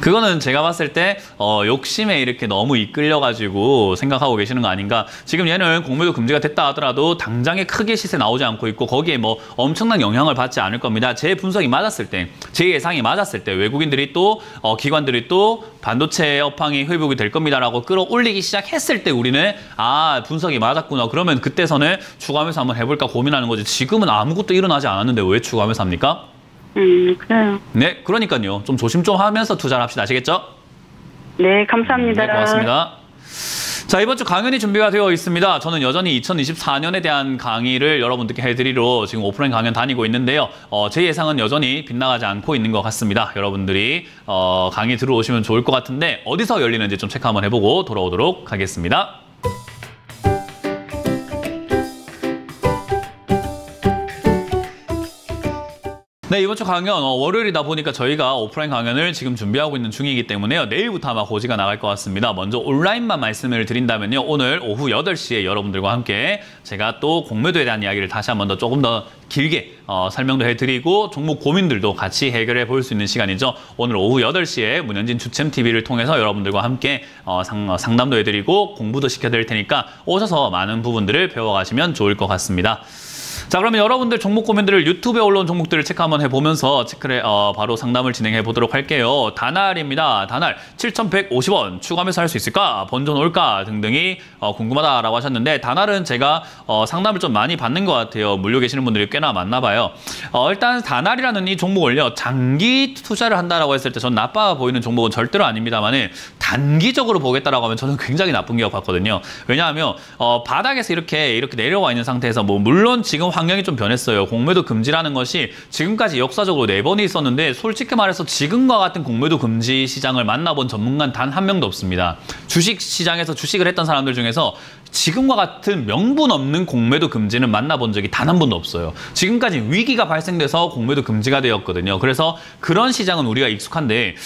그거는 제가 봤을 때 욕심에 이렇게 너무 이끌려가지고 생각하고 계시는 거 아닌가. 지금 얘는 공매도 금지가 됐다 하더라도 당장에 크게 시세 나오지 않고 있고 거기에 뭐 엄청난 영향을 받지 않을 겁니다. 제 분석이 맞았을 때, 제 예상이 맞았을 때 외국인들이 또 기관들이 또 반도체 업황이 회복이 될 겁니다라고 끌어올리기 시작했을 때 우리는 아 분석이 맞았구나. 그러면 그때서는 추가 매수 한번 해볼까 고민하는 거지. 지금은 아무것도 일어나지 않았는데 왜 추가 매수 합니까? 그래요. 네, 그러니까요. 좀 조심 좀 하면서 투자를 합시다. 아시겠죠? 네, 감사합니다. 네, 고맙습니다. 자, 이번 주 강연이 준비가 되어 있습니다. 저는 여전히 2024년에 대한 강의를 여러분들께 해드리러 지금 오프라인 강연 다니고 있는데요. 제 예상은 여전히 빗나가지 않고 있는 것 같습니다. 여러분들이 강의 들어오시면 좋을 것 같은데 어디서 열리는지 좀 체크 한번 해보고 돌아오도록 하겠습니다. 네, 이번 주 강연 월요일이다 보니까 저희가 오프라인 강연을 지금 준비하고 있는 중이기 때문에요. 내일부터 아마 고지가 나갈 것 같습니다. 먼저 온라인만 말씀을 드린다면요. 오늘 오후 8시에 여러분들과 함께 제가 또 공매도에 대한 이야기를 다시 한 번 더 조금 더 길게 설명도 해드리고 종목 고민들도 같이 해결해 볼 수 있는 시간이죠. 오늘 오후 8시에 문현진 주챔TV를 통해서 여러분들과 함께 상담도 해드리고 공부도 시켜드릴 테니까 오셔서 많은 부분들을 배워가시면 좋을 것 같습니다. 자, 그러면 여러분들 종목 고민들을 유튜브에 올라온 종목들을 체크 한번 해보면서 체크를 바로 상담을 진행해 보도록 할게요. 다날입니다. 다날 7,150원 추가 매수 할 수 있을까? 번전 올까? 등등이 궁금하다라고 하셨는데 다날은 제가 상담을 좀 많이 받는 것 같아요. 물려 계시는 분들이 꽤나 많나 봐요. 일단 다날이라는 이 종목을요. 장기 투자를 한다라고 했을 때 전 나빠 보이는 종목은 절대로 아닙니다만은 단기적으로 보겠다라고 하면 저는 굉장히 나쁜 게 같거든요. 왜냐하면 바닥에서 이렇게 내려와 있는 상태에서 뭐 물론 지금 환경이 좀 변했어요. 공매도 금지라는 것이 지금까지 역사적으로 4번이 있었는데 솔직히 말해서 지금과 같은 공매도 금지 시장을 만나본 전문가는 단 한 명도 없습니다. 주식 시장에서 주식을 했던 사람들 중에서 지금과 같은 명분 없는 공매도 금지는 만나본 적이 단 한 번도 없어요. 지금까지 위기가 발생돼서 공매도 금지가 되었거든요. 그래서 그런 시장은 우리가 익숙한데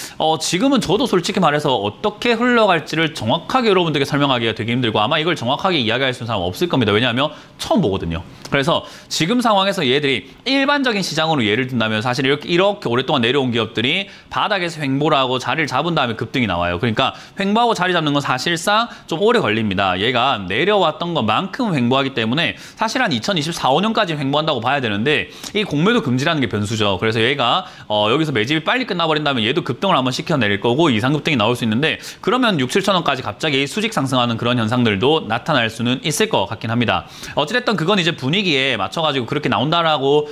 지금은 저도 솔직히 말해서 어떻게 흘러갈지를 정확하게 여러분들께 설명하기가 되게 힘들고 아마 이걸 정확하게 이야기할 수 있는 사람은 없을 겁니다. 왜냐하면 처음 보거든요. 그래서 지금 상황에서 얘들이 일반적인 시장으로 예를 든다면 사실 이렇게 오랫동안 내려온 기업들이 바닥에서 횡보를 하고 자리를 잡은 다음에 급등이 나와요. 그러니까 횡보하고 자리 잡는 건 사실상 좀 오래 걸립니다. 얘가 내려왔던 것만큼 횡보하기 때문에 사실 한 2024, 5년까지 횡보한다고 봐야 되는데 이 공매도 금지라는 게 변수죠. 그래서 얘가 여기서 매집이 빨리 끝나버린다면 얘도 급등을 한번 시켜내릴 거고 이상급등이 나올 수 있는데 그러면 6, 7천 원까지 갑자기 수직 상승하는 그런 현상들도 나타날 수는 있을 것 같긴 합니다. 어찌됐든 그건 이제 분위기에 맞춰가지고 그렇게 나온다라고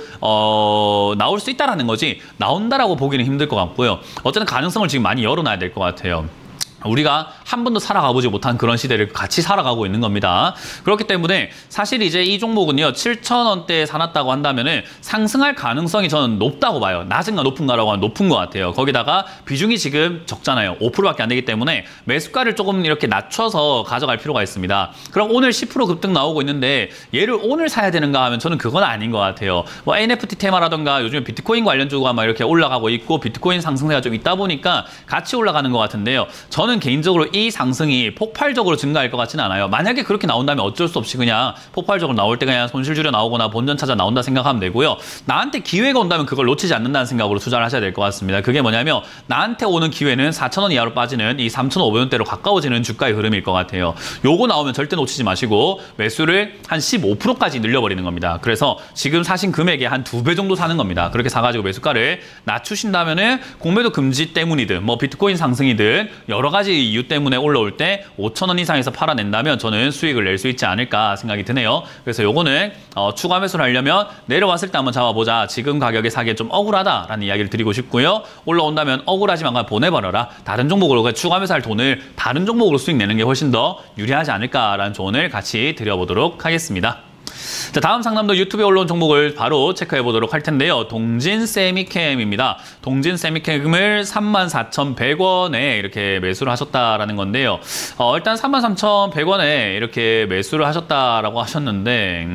나올 수 있다라는 거지 나온다라고 보기는 힘들 것 같고요. 어쨌든 가능성을 지금 많이 열어놔야 될 것 같아요. 우리가 한 번도 살아가보지 못한 그런 시대를 같이 살아가고 있는 겁니다. 그렇기 때문에 사실 이제 이 종목은요 7,000원대에 사놨다고 한다면은 상승할 가능성이 저는 높다고 봐요. 낮은가 높은가라고 하면 높은 것 같아요. 거기다가 비중이 지금 적잖아요. 5%밖에 안 되기 때문에 매수가를 조금 이렇게 낮춰서 가져갈 필요가 있습니다. 그럼 오늘 10% 급등 나오고 있는데 얘를 오늘 사야 되는가 하면 저는 그건 아닌 것 같아요. 뭐 NFT 테마라던가 요즘에 비트코인 관련주가 막 이렇게 올라가고 있고 비트코인 상승세가 좀 있다 보니까 같이 올라가는 것 같은데요. 저는 저는 개인적으로 이 상승이 폭발적으로 증가할 것 같지는 않아요. 만약에 그렇게 나온다면 어쩔 수 없이 그냥 폭발적으로 나올 때 그냥 손실 줄여 나오거나 본전 찾아 나온다 생각하면 되고요. 나한테 기회가 온다면 그걸 놓치지 않는다는 생각으로 투자를 하셔야 될 것 같습니다. 그게 뭐냐면 나한테 오는 기회는 4,000원 이하로 빠지는 이 3,500원대로 가까워지는 주가의 흐름일 것 같아요. 요거 나오면 절대 놓치지 마시고 매수를 한 15%까지 늘려버리는 겁니다. 그래서 지금 사신 금액의 한 2배 정도 사는 겁니다. 그렇게 사가지고 매수가를 낮추신다면은 공매도 금지 때문이든 뭐 비트코인 상승이든 여러 가지 이유 때문에 올라올 때 5,000원 이상에서 팔아낸다면 저는 수익을 낼 수 있지 않을까 생각이 드네요. 그래서 요거는 추가 매수를 하려면 내려왔을 때 한번 잡아보자. 지금 가격에 사기에 좀 억울하다라는 이야기를 드리고 싶고요. 올라온다면 억울하지만 그냥 보내버려라. 다른 종목으로 추가 매수할 돈을 다른 종목으로 수익 내는 게 훨씬 더 유리하지 않을까라는 조언을 같이 드려보도록 하겠습니다. 자, 다음 상담도 유튜브에 올라온 종목을 바로 체크해 보도록 할 텐데요. 동진 세미캠입니다. 동진 세미캠을 34,100원에 이렇게 매수를 하셨다라는 건데요. 일단 33,100원에 이렇게 매수를 하셨다라고 하셨는데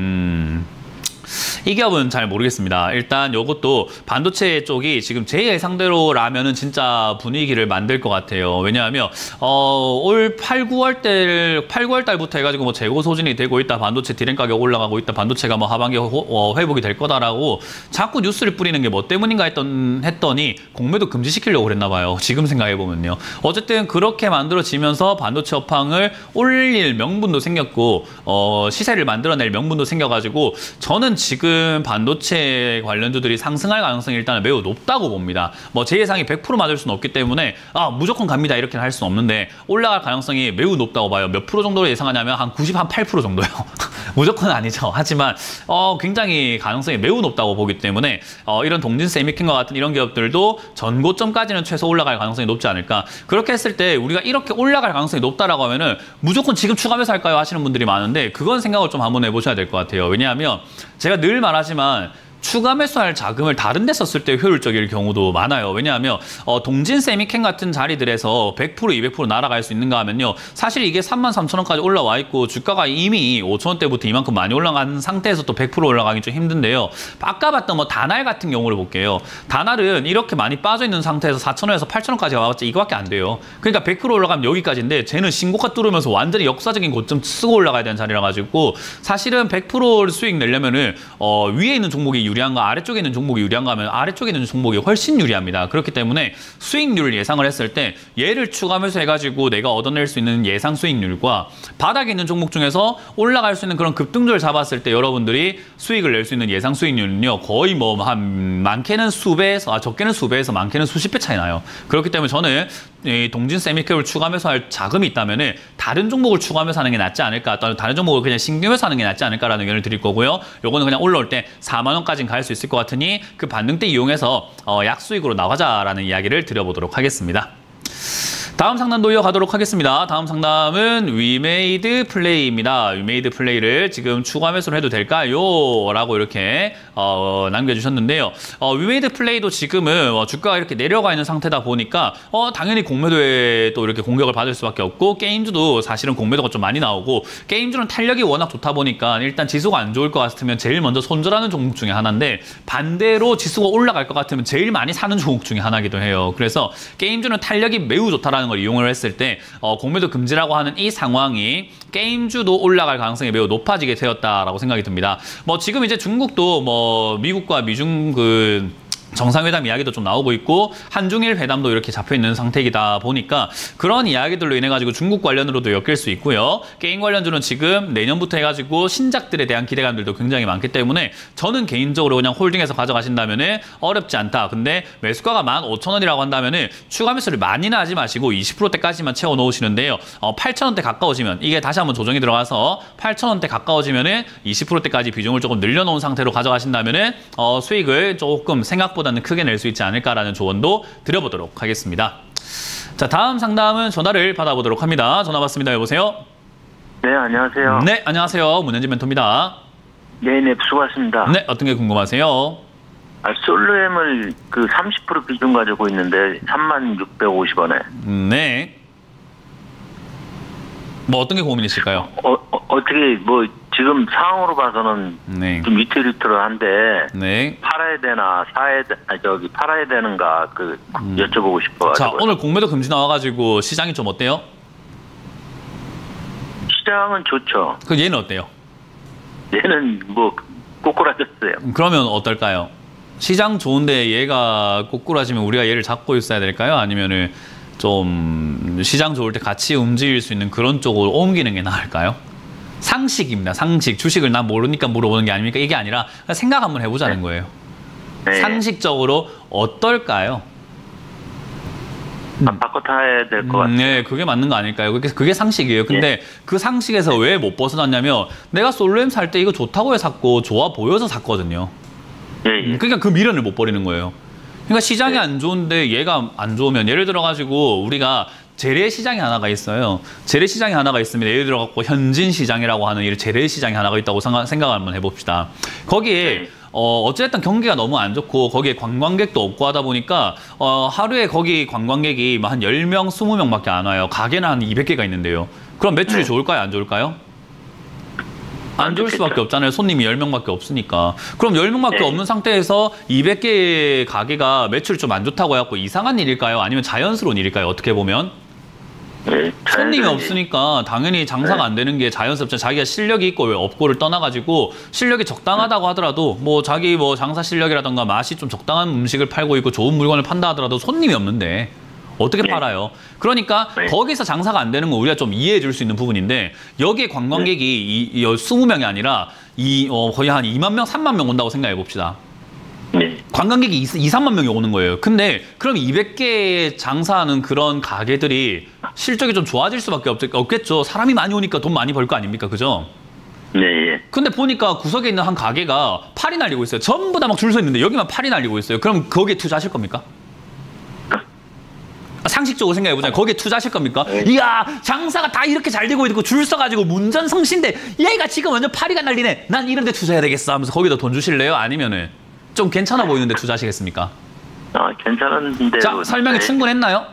이 기업은 잘 모르겠습니다. 일단 이것도 반도체 쪽이 지금 제 예상대로라면은 진짜 분위기를 만들 것 같아요. 왜냐하면 올 8, 9월 달부터 해가지고 뭐 재고 소진이 되고 있다. 반도체 디램 가격 올라가고 있다. 반도체가 뭐 하반기에 회복이 될 거다라고 자꾸 뉴스를 뿌리는 게 뭐 때문인가 했더니 공매도 금지시키려고 그랬나 봐요. 지금 생각해 보면요. 어쨌든 그렇게 만들어지면서 반도체 업황을 올릴 명분도 생겼고 시세를 만들어낼 명분도 생겨가지고 저는 지금 반도체 관련주들이 상승할 가능성이 일단은 매우 높다고 봅니다. 뭐 제 예상이 100% 맞을 수는 없기 때문에 무조건 갑니다 이렇게는 할 수는 없는데 올라갈 가능성이 매우 높다고 봐요. 몇 프로 정도로 예상하냐면 한 8% 정도요. 무조건 아니죠. 하지만 굉장히 가능성이 매우 높다고 보기 때문에 이런 동진 세미캠과 같은 이런 기업들도 전고점까지는 최소 올라갈 가능성이 높지 않을까. 그렇게 했을 때 우리가 이렇게 올라갈 가능성이 높다라고 하면은 무조건 지금 추가 매수할까요 하시는 분들이 많은데 그건 생각을 좀 한번 해보셔야 될 것 같아요. 왜냐하면 제가 늘 말하지만 추가 매수할 자금을 다른 데 썼을 때 효율적일 경우도 많아요. 왜냐하면 동진 세미캠 같은 자리들에서 100% 200% 날아갈 수 있는가 하면요. 사실 이게 33,000원까지 올라와 있고 주가가 이미 5,000원대부터 이만큼 많이 올라간 상태에서 또 100% 올라가기 좀 힘든데요. 아까 봤던 뭐 다날 같은 경우를 볼게요. 다날은 이렇게 많이 빠져있는 상태에서 4,000원에서 8,000원까지 와봤자 이거밖에 안 돼요. 그러니까 100% 올라가면 여기까지인데 쟤는 신고가 뚫으면서 완전히 역사적인 고점 쓰고 올라가야 되는 자리라 가지고 사실은 100% 수익 내려면은 위에 있는 종목이 유리한가 아래쪽에 있는 종목이 유리한가 하면 아래쪽에 있는 종목이 훨씬 유리합니다. 그렇기 때문에 수익률을 예상을 했을 때 얘를 추가 매수해가지고 내가 얻어낼 수 있는 예상 수익률과 바닥에 있는 종목 중에서 올라갈 수 있는 그런 급등주를 잡았을 때 여러분들이 수익을 낼 수 있는 예상 수익률은요. 거의 뭐 한 많게는 수배에서 적게는 수배에서 많게는 수십 배 차이 나요. 그렇기 때문에 저는 이 동진 세미캠을 추가 매수할 자금이 있다면은 다른 종목을 추가 매수하는 게 낫지 않을까, 또는 다른 종목을 그냥 신규 매수하는 게 낫지 않을까라는 의견을 드릴 거고요. 요거는 그냥 올라올 때 4만 원까지는 갈 수 있을 것 같으니 그 반등 때 이용해서 약수익으로 나가자라는 이야기를 드려보도록 하겠습니다. 다음 상담도 이어가도록 하겠습니다. 다음 상담은 위메이드 플레이입니다. 위메이드 플레이를 지금 추가 매수를 해도 될까요? 라고 이렇게 남겨주셨는데요. 위메이드 플레이도 지금은 주가가 이렇게 내려가 있는 상태다 보니까 당연히 공매도에 또 이렇게 공격을 받을 수밖에 없고 게임주도 사실은 공매도가 좀 많이 나오고 게임주는 탄력이 워낙 좋다 보니까 일단 지수가 안 좋을 것 같으면 제일 먼저 손절하는 종목 중에 하나인데 반대로 지수가 올라갈 것 같으면 제일 많이 사는 종목 중에 하나이기도 해요. 그래서 게임주는 탄력이 매우 좋다라는 걸 이용을 했을 때 공매도 금지라고 하는 이 상황이 게임주도 올라갈 가능성이 매우 높아지게 되었다라고 생각이 듭니다. 뭐 지금 이제 중국도 뭐 미국과 미중 정상회담 이야기도 좀 나오고 있고 한중일 회담도 이렇게 잡혀있는 상태이다 보니까 그런 이야기들로 인해 가지고 중국 관련으로도 엮일 수 있고요. 게임 관련주는 지금 내년부터 해가지고 신작들에 대한 기대감들도 굉장히 많기 때문에 저는 개인적으로 그냥 홀딩해서 가져가신다면은 어렵지 않다. 근데 매수가가 15,000원이라고 한다면은 추가 매수를 많이는 하지 마시고 20%대까지만 채워 놓으시는데요. 8,000원대 가까워지면 이게 다시 한번 조정이 들어가서 8,000원대 가까워지면은 20%대까지 비중을 조금 늘려놓은 상태로 가져가신다면은 수익을 조금 생각보다는 크게 낼 수 있지 않을까라는 조언도 드려보도록 하겠습니다. 자, 다음 상담은 전화를 받아보도록 합니다. 전화 받습니다. 여보세요? 네, 안녕하세요. 네, 안녕하세요. 문현진 멘토입니다. 네, 수고하십니다. 네, 어떤 게 궁금하세요? 솔루엠을 그 30% 비중 가지고 있는데 36,650원에. 네. 뭐 어떤 게 고민이실까요? 어떻게 뭐 지금 상황으로 봐서는 네. 좀 위태위태한데 네. 팔아야 되나 팔아야 되는가 여쭤보고 싶어가지고. 자, 오늘 공매도 금지 나와가지고 시장이 좀 어때요? 시장은 좋죠. 그 얘는 어때요? 얘는 뭐 꼬꾸라졌어요. 그러면 어떨까요? 시장 좋은데 얘가 꼬꾸라지면 우리가 얘를 잡고 있어야 될까요? 아니면은 좀 시장 좋을 때 같이 움직일 수 있는 그런 쪽으로 옮기는 게 나을까요? 상식입니다. 상식. 주식을 난 모르니까 물어보는 게 아닙니까? 이게 아니라 생각 한번 해보자는 거예요. 네. 상식적으로 어떨까요? 바꿔 타야 될 것 같아요. 네, 그게 맞는 거 아닐까요? 그게 상식이에요. 근데 그 상식에서 왜 못 벗어났냐면 내가 솔루엠 살 때 이거 좋다고 해서 샀고 좋아 보여서 샀거든요. 예. 그러니까 그 미련을 못 버리는 거예요. 그러니까 시장이 네. 안 좋은데 얘가 안 좋으면 예를 들어가지고 우리가 재래시장이 하나가 있어요. 재래시장이 하나가 있습니다. 예를 들어갖고 현진시장이라고 하는 이 재래시장이 하나가 있다고 생각 한번 해봅시다. 거기에 네. 어쨌든 경기가 너무 안 좋고 거기에 관광객도 없고 하다 보니까 하루에 거기 관광객이 한 10명, 20명밖에 안 와요. 가게는 한 200개가 있는데요. 그럼 매출이 네. 좋을까요? 안 좋을까요? 안 좋을 좋겠죠. 수밖에 없잖아요. 손님이 10명밖에 없으니까. 그럼 10명밖에 네. 없는 상태에서 200개의 가게가 매출이 좀 안 좋다고 해갖고 이상한 일일까요? 아니면 자연스러운 일일까요? 어떻게 보면? 네. 손님이 자연스럽게. 없으니까 당연히 장사가 네. 안 되는 게 자연스럽죠. 자기가 실력이 있고 왜 없고를 떠나가지고 실력이 적당하다고 하더라도 뭐 자기 뭐 장사 실력이라던가 맛이 좀 적당한 음식을 팔고 있고 좋은 물건을 판다 하더라도 손님이 없는데 어떻게 네. 팔아요? 그러니까 네. 거기서 장사가 안 되는 거 우리가 좀 이해해 줄 수 있는 부분인데 여기에 관광객이 20명이 아니라 거의 한 2만 명, 3만 명 온다고 생각해 봅시다. 네. 관광객이 2, 3만 명이 오는 거예요. 근데 그럼 200개 장사하는 그런 가게들이 실적이 좀 좋아질 수밖에 없겠죠. 사람이 많이 오니까 돈 많이 벌 거 아닙니까? 그죠? 네. 예. 근데 보니까 구석에 있는 한 가게가 팔이 날리고 있어요. 전부 다 막 줄 서 있는데 여기만 팔이 날리고 있어요. 그럼 거기에 투자하실 겁니까? 상식적으로 생각해보자. 거기에 투자하실 겁니까? 이야, 장사가 다 이렇게 잘 되고 있고 줄 서가지고 문전성시인데 얘가 지금 완전 파리가 날리네. 난 이런 데 투자해야 되겠어 하면서 거기다 돈 주실래요? 아니면은 좀 괜찮아 보이는데 투자하시겠습니까? 괜찮은데. 자, 설명이 충분했나요?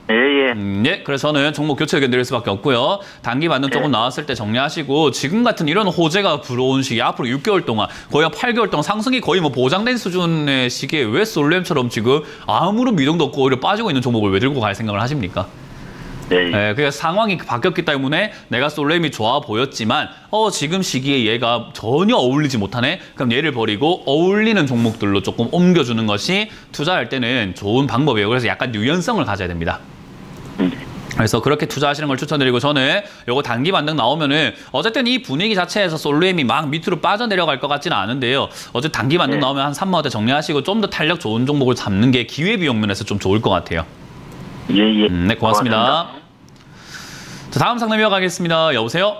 예. 예, 그래서 저는 종목 교체 의견 드릴 수밖에 없고요. 단기 반등 조금 나왔을 때 정리하시고 지금 같은 이런 호재가 불어온 시기 앞으로 6개월 동안 거의 한 8개월 동안 상승이 거의 뭐 보장된 수준의 시기에 왜 솔루엠처럼 지금 아무런 미동도 없고 오히려 빠지고 있는 종목을 왜 들고 갈 생각을 하십니까? 네. 그래서 상황이 바뀌었기 때문에 내가 솔루엠이 좋아 보였지만 지금 시기에 얘가 전혀 어울리지 못하네? 그럼 얘를 버리고 어울리는 종목들로 조금 옮겨주는 것이 투자할 때는 좋은 방법이에요. 그래서 약간 유연성을 가져야 됩니다. 그래서 그렇게 투자하시는 걸 추천드리고 저는 요거 단기 반등 나오면은 어쨌든 이 분위기 자체에서 솔루엠이 막 밑으로 빠져내려갈 것 같지는 않은데요. 어쨌든 단기 반등 나오면 한 3만원대 정리하시고 좀 더 탄력 좋은 종목을 잡는 게 기회비용 면에서 좀 좋을 것 같아요. 예. 네, 고맙습니다. 자, 다음 상담 이어가겠습니다. 여보세요?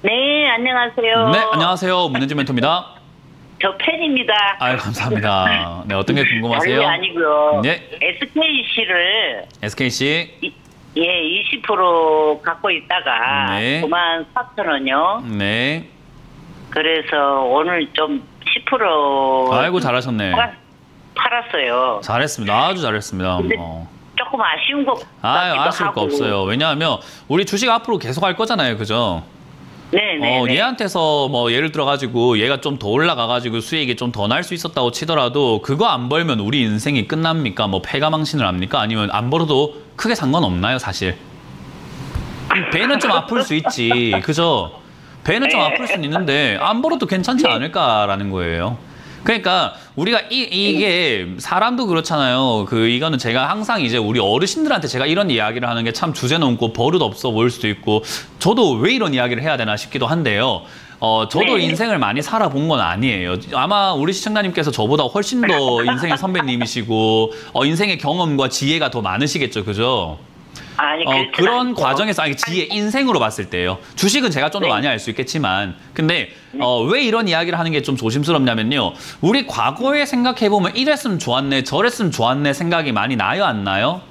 네, 안녕하세요. 네, 안녕하세요. 문현진 멘토입니다. 저 팬입니다. 아유, 감사합니다. 네, 어떤 게 궁금하세요? 다른 게 아니고요. 네. SKC를 SKC. 20% 갖고 있다가 네. 94,000원이요. 네. 그래서 오늘 좀 10% 아이고, 잘하셨네. 팔았어요. 잘했습니다. 아주 잘했습니다. 근데 조금 아쉬운 것 같기도 아쉬울 거 하고. 없어요. 왜냐하면 우리 주식 앞으로 계속 할 거잖아요. 그죠? 네네. 얘한테서 뭐 예를 들어가지고 얘가 좀 더 올라가가지고 수익이 좀 더 날 수 있었다고 치더라도 그거 안 벌면 우리 인생이 끝납니까? 뭐 패가망신을 합니까? 아니면 안 벌어도 크게 상관없나요, 사실? 배는 좀 아플 수 있지. 그죠? 배는 좀 아플 수는 있는데 안 벌어도 괜찮지 않을까라는 거예요. 그러니까 우리가 이게 사람도 그렇잖아요. 이거는 제가 항상 이제 우리 어르신들한테 제가 이런 이야기를 하는 게 참 주제 넘고 버릇 없어 보일 수도 있고 저도 왜 이런 이야기를 해야 되나 싶기도 한데요. 저도 인생을 많이 살아본 건 아니에요. 아마 우리 시청자님께서 저보다 훨씬 더 인생의 선배님이시고 인생의 경험과 지혜가 더 많으시겠죠. 그죠? 아니, 그런 과정에서 지혜 인생으로 봤을 때요. 주식은 제가 좀 더 많이 알 수 있겠지만 근데 왜 이런 이야기를 하는 게 좀 조심스럽냐면요. 우리 과거에 생각해보면 이랬으면 좋았네 저랬으면 좋았네 생각이 많이 나요 안 나요?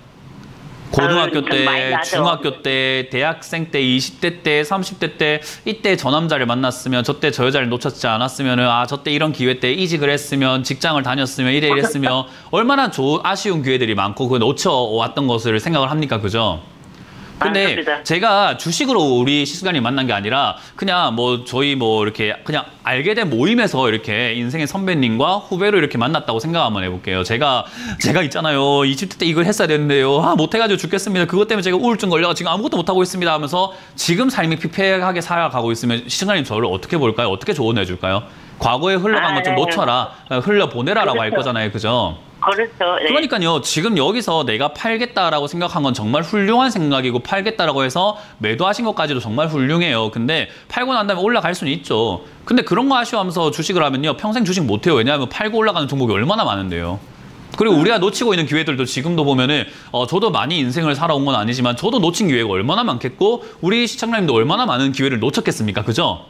고등학교 때, 중학교 때, 대학생 때, 20대 때, 30대 때 이때 저 남자를 만났으면 저때 저 여자를 놓쳤지 않았으면 저때 이런 기회 때 이직을 했으면 직장을 다녔으면 이랬으면 얼마나 아쉬운 기회들이 많고 그 놓쳐왔던 것을 생각을 합니까? 그죠? 근데 좋습니다. 제가 주식으로 우리 시스가님 만난 게 아니라 그냥 뭐 저희 뭐 이렇게 그냥 알게 된 모임에서 이렇게 인생의 선배님과 후배로 이렇게 만났다고 생각 한번 해볼게요. 제가 있잖아요. 20대 때 이걸 했어야 되는데요. 못해가지고 죽겠습니다. 그것 때문에 제가 우울증 걸려가 지금 아무것도 못하고 있습니다 하면서 지금 삶이 피폐하게 살아가고 있으면 시스가님 저를 어떻게 볼까요? 어떻게 조언해 줄까요? 과거에 흘러간 것 좀 네. 놓쳐라. 흘려보내라라고 할 그렇죠. 거잖아요. 그죠? 그렇죠. 네. 그러니까요. 지금 여기서 내가 팔겠다라고 생각한 건 정말 훌륭한 생각이고 팔겠다라고 해서 매도하신 것까지도 정말 훌륭해요. 근데 팔고 난 다음에 올라갈 수는 있죠. 근데 그런 거 아쉬워하면서 주식을 하면요. 평생 주식 못해요. 왜냐하면 팔고 올라가는 종목이 얼마나 많은데요. 그리고 우리가 놓치고 있는 기회들도 지금도 보면은 저도 많이 인생을 살아온 건 아니지만 저도 놓친 기회가 얼마나 많겠고 우리 시청자님도 얼마나 많은 기회를 놓쳤겠습니까? 그죠?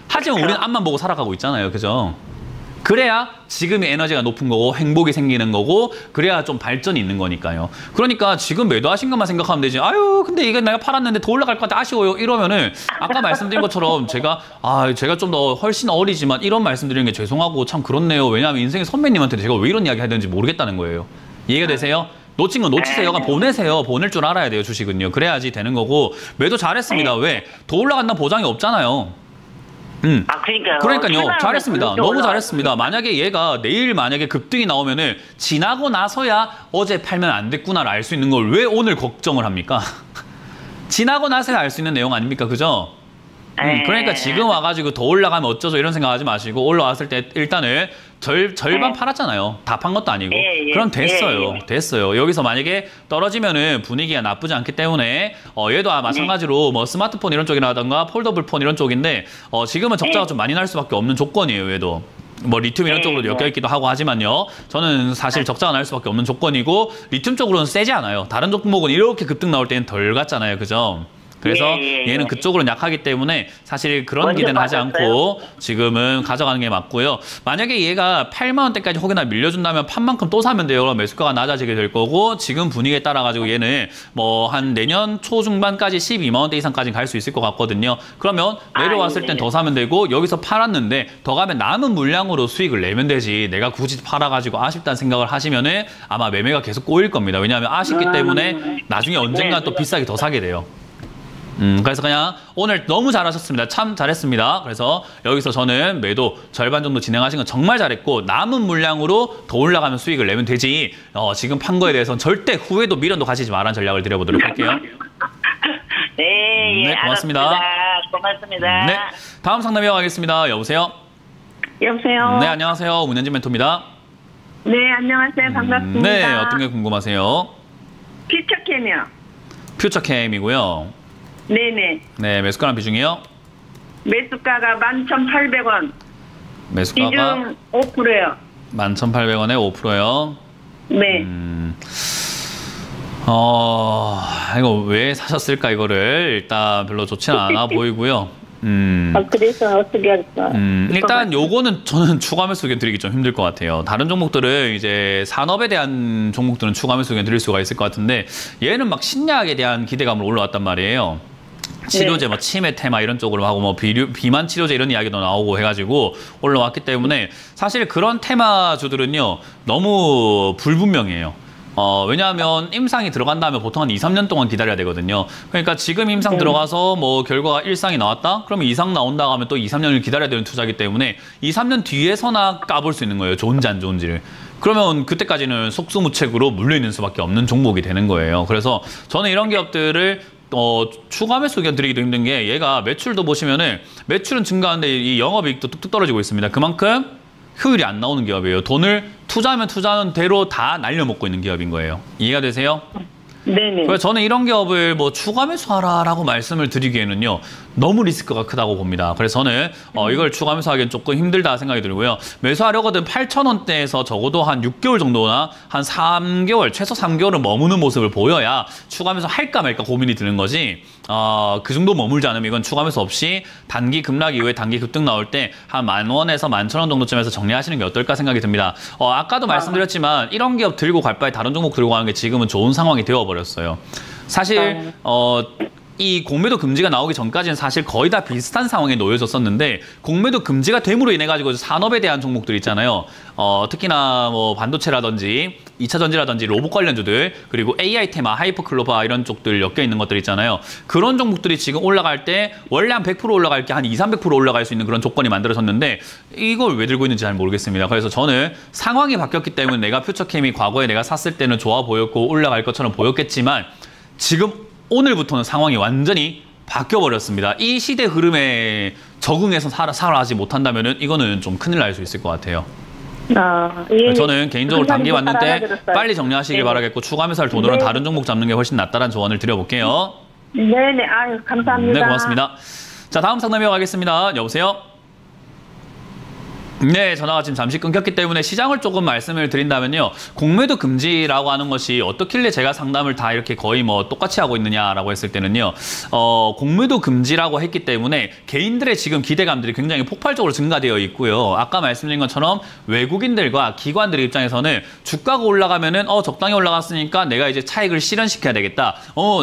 하지만 우리는 앞만 보고 살아가고 있잖아요. 그죠? 그래야 지금의 에너지가 높은 거고 행복이 생기는 거고 그래야 좀 발전이 있는 거니까요. 그러니까 지금 매도하신 것만 생각하면 되지. 아유 근데 이게 내가 팔았는데 더 올라갈 것 같아 아쉬워요. 이러면은 아까 말씀드린 것처럼 제가 좀 더 훨씬 어리지만 이런 말씀드리는 게 죄송하고 참 그렇네요. 왜냐하면 인생의 선배님한테 제가 왜 이런 이야기 해야 되는지 모르겠다는 거예요. 이해가 되세요? 놓친 건 놓치세요. 보내세요. 보낼 줄 알아야 돼요. 주식은요. 그래야지 되는 거고 매도 잘했습니다. 왜? 더 올라간다는 보장이 없잖아요. 그러니까요. 잘했습니다. 너무 잘했습니다. 만약에 얘가 내일 만약에 급등이 나오면은 지나고 나서야 어제 팔면 안 됐구나를 알 수 있는 걸 왜 오늘 걱정을 합니까? 지나고 나서야 알 수 있는 내용 아닙니까? 그죠? 그러니까 지금 와가지고 더 올라가면 어쩌죠 이런 생각하지 마시고 올라왔을 때 일단은 절반 팔았잖아요. 다 판 것도 아니고. 그럼 됐어요. 됐어요. 여기서 만약에 떨어지면은 분위기가 나쁘지 않기 때문에 얘도 마찬가지로 뭐 스마트폰 이런 쪽이라던가 폴더블 폰 이런 쪽인데 지금은 적자가 좀 많이 날 수밖에 없는 조건이에요. 얘도. 뭐 리튬 이런 쪽으로 엮여있기도 하고 하지만요. 저는 사실 적자가 날 수밖에 없는 조건이고 리튬 쪽으로는 세지 않아요. 다른 종목은 이렇게 급등 나올 때는 덜 갔잖아요. 그죠? 그래서 얘는 그쪽으로는 약하기 때문에 사실 그런 기대는 하지 않고 지금은 가져가는 게 맞고요. 만약에 얘가 8만 원대까지 혹여나 밀려준다면 판 만큼 또 사면 돼요. 그럼 매수가가 낮아지게 될 거고 지금 분위기에 따라 가지고 얘는 뭐 한 내년 초중반까지 12만 원대 이상까지 갈 수 있을 것 같거든요. 그러면 내려왔을 땐 더 사면 되고 여기서 팔았는데 더 가면 남은 물량으로 수익을 내면 되지 내가 굳이 팔아가지고 아쉽다는 생각을 하시면은 아마 매매가 계속 꼬일 겁니다. 왜냐하면 아쉽기 때문에 나중에 언젠가 또 비싸게 더 사게 돼요. 그래서 그냥 오늘 너무 잘하셨습니다. 참 잘했습니다. 그래서 여기서 저는 매도 절반 정도 진행하신 건 정말 잘했고 남은 물량으로 더 올라가면 수익을 내면 되지 지금 판 거에 대해서는 절대 후회도 미련도 가지지 말라는 전략을 드려보도록 할게요. 네, 고맙습니다. 고맙습니다. 네, 다음 상담 이어가겠습니다. 여보세요? 여보세요. 네, 안녕하세요. 문현진 멘토입니다. 네, 안녕하세요. 반갑습니다. 네, 어떤 게 궁금하세요? 퓨처캠이요. 퓨처캠이고요. 네네. 네, 매수가랑 비중이요? 매수가가 11,800원. 매수가가 비중 5%예요. 11,800원에 5%요. 네. 이거 왜 사셨을까 이거를 일단 별로 좋지는 않아 보이고요. 그래서 어떻게 할까? 일단 요거는 저는 추가 매수 의견 드리기 좀 힘들 것 같아요. 다른 종목들은 이제 산업에 대한 종목들은 추가 매수 의견 드릴 수가 있을 것 같은데 얘는 막 신약에 대한 기대감으로 올라왔단 말이에요. 치료제, 뭐 치매 테마 이런 쪽으로 하고 뭐 비만 치료제 이런 이야기도 나오고 해가지고 올라왔기 때문에 사실 그런 테마주들은요 너무 불분명해요. 왜냐하면 임상이 들어간 다음에 보통 한 2, 3년 동안 기다려야 되거든요. 그러니까 지금 임상 들어가서 뭐 결과가 1상이 나왔다? 그러면 2상 나온다 하면 또 2, 3년을 기다려야 되는 투자이기 때문에 2, 3년 뒤에서나 까볼 수 있는 거예요. 좋은지 안 좋은지를. 그러면 그때까지는 속수무책으로 물려있는 수밖에 없는 종목이 되는 거예요. 그래서 저는 이런 기업들을 추가 매수 의견 드리기도 힘든 게 얘가 매출도 보시면은 매출은 증가하는데 이 영업이익도 뚝뚝 떨어지고 있습니다. 그만큼 효율이 안 나오는 기업이에요. 돈을 투자하면 투자하는 대로 다 날려먹고 있는 기업인 거예요. 이해가 되세요? 네네. 그래서 저는 이런 기업을 뭐 추가 매수하라라고 말씀을 드리기에는요 너무 리스크가 크다고 봅니다. 그래서 저는 이걸 추가 매수하기엔 조금 힘들다 생각이 들고요. 매수하려거든 8,000원대에서 적어도 한 6개월 정도나 한 3개월, 최소 3개월은 머무는 모습을 보여야 추가 매수 할까 말까 고민이 드는 거지. 그 정도 머물지 않으면 이건 추가 매수 없이 단기 급락 이후에 단기 급등 나올 때 한 10,000원에서 11,000원 정도쯤에서 정리하시는 게 어떨까 생각이 듭니다. 아까도 말씀드렸지만 이런 기업 들고 갈 바에 다른 종목 들고 가는 게 지금은 좋은 상황이 되어버렸어요. 사실 이 공매도 금지가 나오기 전까지는 사실 거의 다 비슷한 상황에 놓여졌었는데 공매도 금지가 됨으로 인해 가지고 산업에 대한 종목들 있잖아요. 특히나 뭐 반도체라든지 2차 전지라든지 로봇 관련주들 그리고 AI 테마, 하이퍼클로바 이런 쪽들 엮여 있는 것들 있잖아요. 그런 종목들이 지금 올라갈 때 원래 한 100% 올라갈 게 한 200~300% 올라갈 수 있는 그런 조건이 만들어졌는데 이걸 왜 들고 있는지 잘 모르겠습니다. 그래서 저는 상황이 바뀌었기 때문에 내가 퓨처캠이 과거에 내가 샀을 때는 좋아 보였고 올라갈 것처럼 보였겠지만 지금 오늘부터는 상황이 완전히 바뀌어버렸습니다. 이 시대 흐름에 적응해서 살아가지 못한다면 이거는 좀 큰일 날 수 있을 것 같아요. 예. 저는 개인적으로 단기 봤는데 알아들었어요. 빨리 정리하시길 네. 바라겠고 추가 매수할 돈으로는 네. 다른 종목 잡는 게 훨씬 낫다는 조언을 드려볼게요. 네네. 아유, 감사합니다. 네, 고맙습니다. 자, 다음 상담 이어가겠습니다. 여보세요? 네, 전화가 지금 잠시 끊겼기 때문에 시장을 조금 말씀을 드린다면요. 공매도 금지라고 하는 것이 어떻길래 제가 상담을 다 이렇게 거의 뭐 똑같이 하고 있느냐라고 했을 때는요. 공매도 금지라고 했기 때문에 개인들의 지금 기대감들이 굉장히 폭발적으로 증가되어 있고요. 아까 말씀드린 것처럼 외국인들과 기관들 입장에서는 주가가 올라가면은 적당히 올라갔으니까 내가 이제 차익을 실현시켜야 되겠다.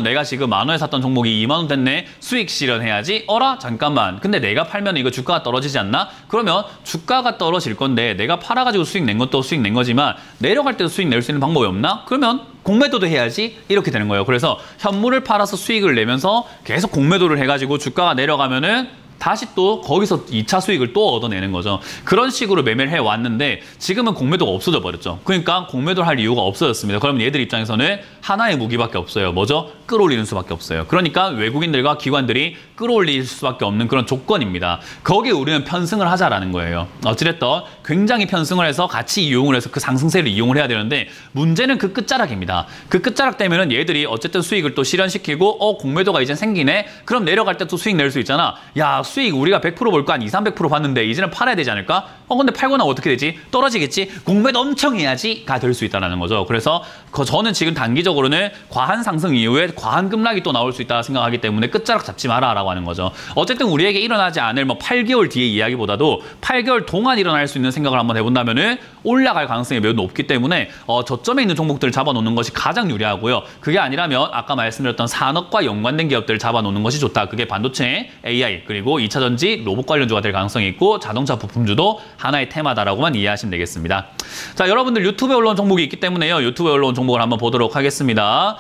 내가 지금 10,000원에 샀던 종목이 20,000원 됐네. 수익 실현해야지. 어라? 잠깐만. 근데 내가 팔면 이거 주가가 떨어지지 않나? 그러면 주가가 떨어질 건데 내가 팔아가지고 수익 낸 것도 수익 낸 거지만 내려갈 때도 수익 낼 수 있는 방법이 없나? 그러면 공매도도 해야지 이렇게 되는 거예요. 그래서 현물을 팔아서 수익을 내면서 계속 공매도를 해가지고 주가가 내려가면은 다시 또 거기서 2차 수익을 또 얻어내는 거죠. 그런 식으로 매매를 해왔는데 지금은 공매도가 없어져 버렸죠. 그러니까 공매도를 할 이유가 없어졌습니다. 그러면 얘들 입장에서는 하나의 무기밖에 없어요. 뭐죠? 끌어올리는 수밖에 없어요. 그러니까 외국인들과 기관들이 끌어올릴 수밖에 없는 그런 조건입니다. 거기에 우리는 편승을 하자라는 거예요. 어찌됐든 굉장히 편승을 해서 같이 이용을 해서 그 상승세를 이용을 해야 되는데 문제는 그 끝자락입니다. 그 끝자락 되면은 얘들이 어쨌든 수익을 또 실현시키고 공매도가 이제 생기네? 그럼 내려갈 때 또 수익 낼 수 있잖아. 야, 수익 우리가 100% 볼 거 한 200~300% 봤는데 이제는 팔아야 되지 않을까? 근데 팔고 나면 어떻게 되지? 떨어지겠지? 공매도 엄청 해야지가 될 수 있다는 거죠. 그래서 저는 지금 단기적으로는 과한 상승 이후에 과한 급락이 또 나올 수 있다 생각하기 때문에 끝자락 잡지 마라라고 하는 거죠. 어쨌든 우리에게 일어나지 않을 뭐 8개월 뒤의 이야기보다도 8개월 동안 일어날 수 있는 생각을 한번 해본다면은 올라갈 가능성이 매우 높기 때문에 저점에 있는 종목들을 잡아놓는 것이 가장 유리하고요. 그게 아니라면 아까 말씀드렸던 산업과 연관된 기업들을 잡아놓는 것이 좋다. 그게 반도체, AI, 그리고 2차 전지, 로봇 관련주가 될 가능성이 있고 자동차 부품주도 하나의 테마다라고만 이해하시면 되겠습니다. 자, 여러분들 유튜브에 올라온 종목이 있기 때문에요. 유튜브에 올라온 종목을 한번 보도록 하겠습니다.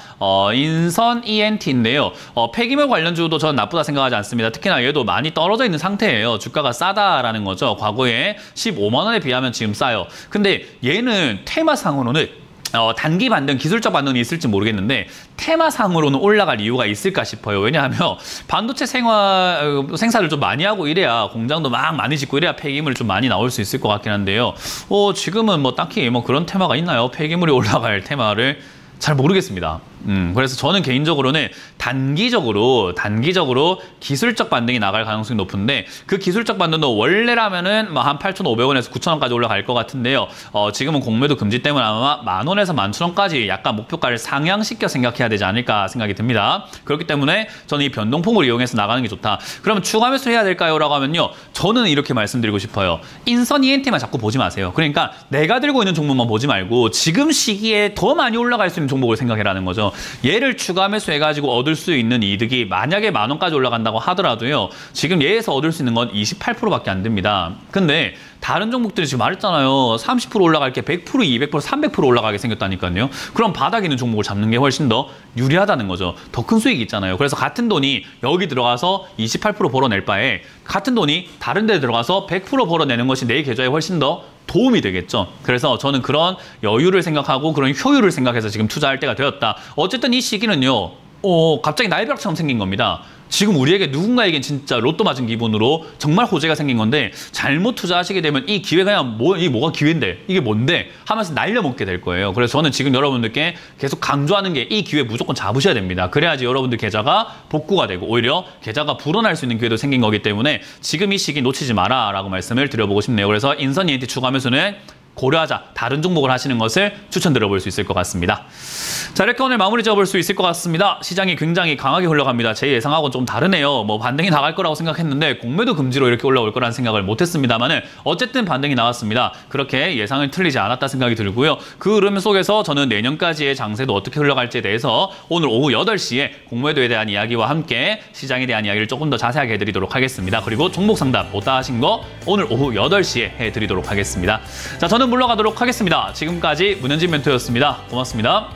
인선 ENT인데요. 폐기물 관련주도 저는 나쁘다 생각하지 않습니다. 특히나 얘도 많이 떨어져 있는 상태예요. 주가가 싸다라는 거죠. 과거에 15만 원에 비하면 지금 싸요. 근데 얘는 테마상으로는 단기 반등, 기술적 반등이 있을지 모르겠는데 테마상으로는 올라갈 이유가 있을까 싶어요. 왜냐하면 반도체 생산을 좀 많이 하고 이래야 공장도 막 많이 짓고 이래야 폐기물이 좀 많이 나올 수 있을 것 같긴 한데요. 지금은 뭐 딱히 뭐 그런 테마가 있나요? 폐기물이 올라갈 테마를 잘 모르겠습니다. 그래서 저는 개인적으로는 단기적으로 기술적 반등이 나갈 가능성이 높은데 그 기술적 반등도 원래라면은 한 8,500원에서 9,000원까지 올라갈 것 같은데요. 지금은 공매도 금지 때문에 아마 10,000원에서 11,000원까지 약간 목표가를 상향시켜 생각해야 되지 않을까 생각이 듭니다. 그렇기 때문에 저는 이 변동폭을 이용해서 나가는 게 좋다. 그러면 추가 매수 해야 될까요? 라고 하면요. 저는 이렇게 말씀드리고 싶어요. 인선 ENT만 자꾸 보지 마세요. 그러니까 내가 들고 있는 종목만 보지 말고 지금 시기에 더 많이 올라갈 수 있는 종목을 생각해라는 거죠. 얘를 추가 매수해가지고 얻을 수 있는 이득이 만약에 10,000원까지 올라간다고 하더라도요. 지금 얘에서 얻을 수 있는 건 28%밖에 안 됩니다. 근데 다른 종목들이 지금 말했잖아요. 30% 올라갈 게 100%, 200%, 300% 올라가게 생겼다니까요. 그럼 바닥에 있는 종목을 잡는 게 훨씬 더 유리하다는 거죠. 더 큰 수익이 있잖아요. 그래서 같은 돈이 여기 들어가서 28% 벌어낼 바에 같은 돈이 다른 데 들어가서 100% 벌어내는 것이 내 계좌에 훨씬 더 도움이 되겠죠. 그래서 저는 그런 여유를 생각하고 그런 효율을 생각해서 지금 투자할 때가 되었다. 어쨌든 이 시기는요. 갑자기 날벼락처럼 생긴 겁니다. 지금 우리에게 누군가에겐 진짜 로또 맞은 기분으로 정말 호재가 생긴 건데 잘못 투자하시게 되면 이 기회가 그냥 이게 뭐가 기회인데 이게 뭔데 하면서 날려먹게 될 거예요. 그래서 저는 지금 여러분들께 계속 강조하는 게 이 기회 무조건 잡으셔야 됩니다. 그래야지 여러분들 계좌가 복구가 되고 오히려 계좌가 불어날 수 있는 기회도 생긴 거기 때문에 지금 이 시기 놓치지 마라 라고 말씀을 드려보고 싶네요. 그래서 인선 ENT 추가 매수는 고려하자 다른 종목을 하시는 것을 추천드려볼 수 있을 것 같습니다. 자, 이렇게 오늘 마무리 지어볼 수 있을 것 같습니다. 시장이 굉장히 강하게 흘러갑니다. 제 예상하고는 좀 다르네요. 뭐 반등이 나갈 거라고 생각했는데 공매도 금지로 이렇게 올라올 거라는 생각을 못했습니다만은 어쨌든 반등이 나왔습니다. 그렇게 예상을 틀리지 않았다 생각이 들고요. 그 흐름 속에서 저는 내년까지의 장세도 어떻게 흘러갈지에 대해서 오늘 오후 8시에 공매도에 대한 이야기와 함께 시장에 대한 이야기를 조금 더 자세하게 해드리도록 하겠습니다. 그리고 종목 상담 못다 하신 거 오늘 오후 8시에 해드리도록 하겠습니다. 자, 저는 물러가도록 하겠습니다. 지금까지 문현진 멘토였습니다. 고맙습니다.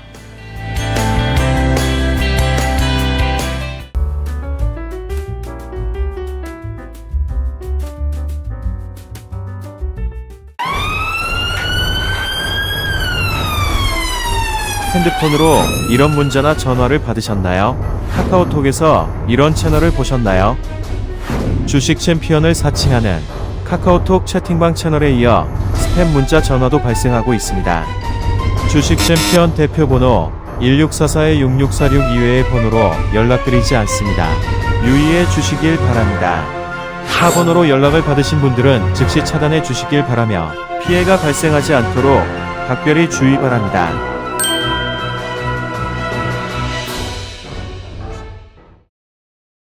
핸드폰으로 이런 문자나 전화를 받으셨나요? 카카오톡에서 이런 채널을 보셨나요? 주식 챔피언을 사칭하는 카카오톡 채팅방 채널에 이어 스팸 문자 전화도 발생하고 있습니다. 주식 챔피언 대표번호 1644-6646 이외의 번호로 연락드리지 않습니다. 유의해 주시길 바랍니다. 타 번호로 연락을 받으신 분들은 즉시 차단해 주시길 바라며 피해가 발생하지 않도록 각별히 주의 바랍니다.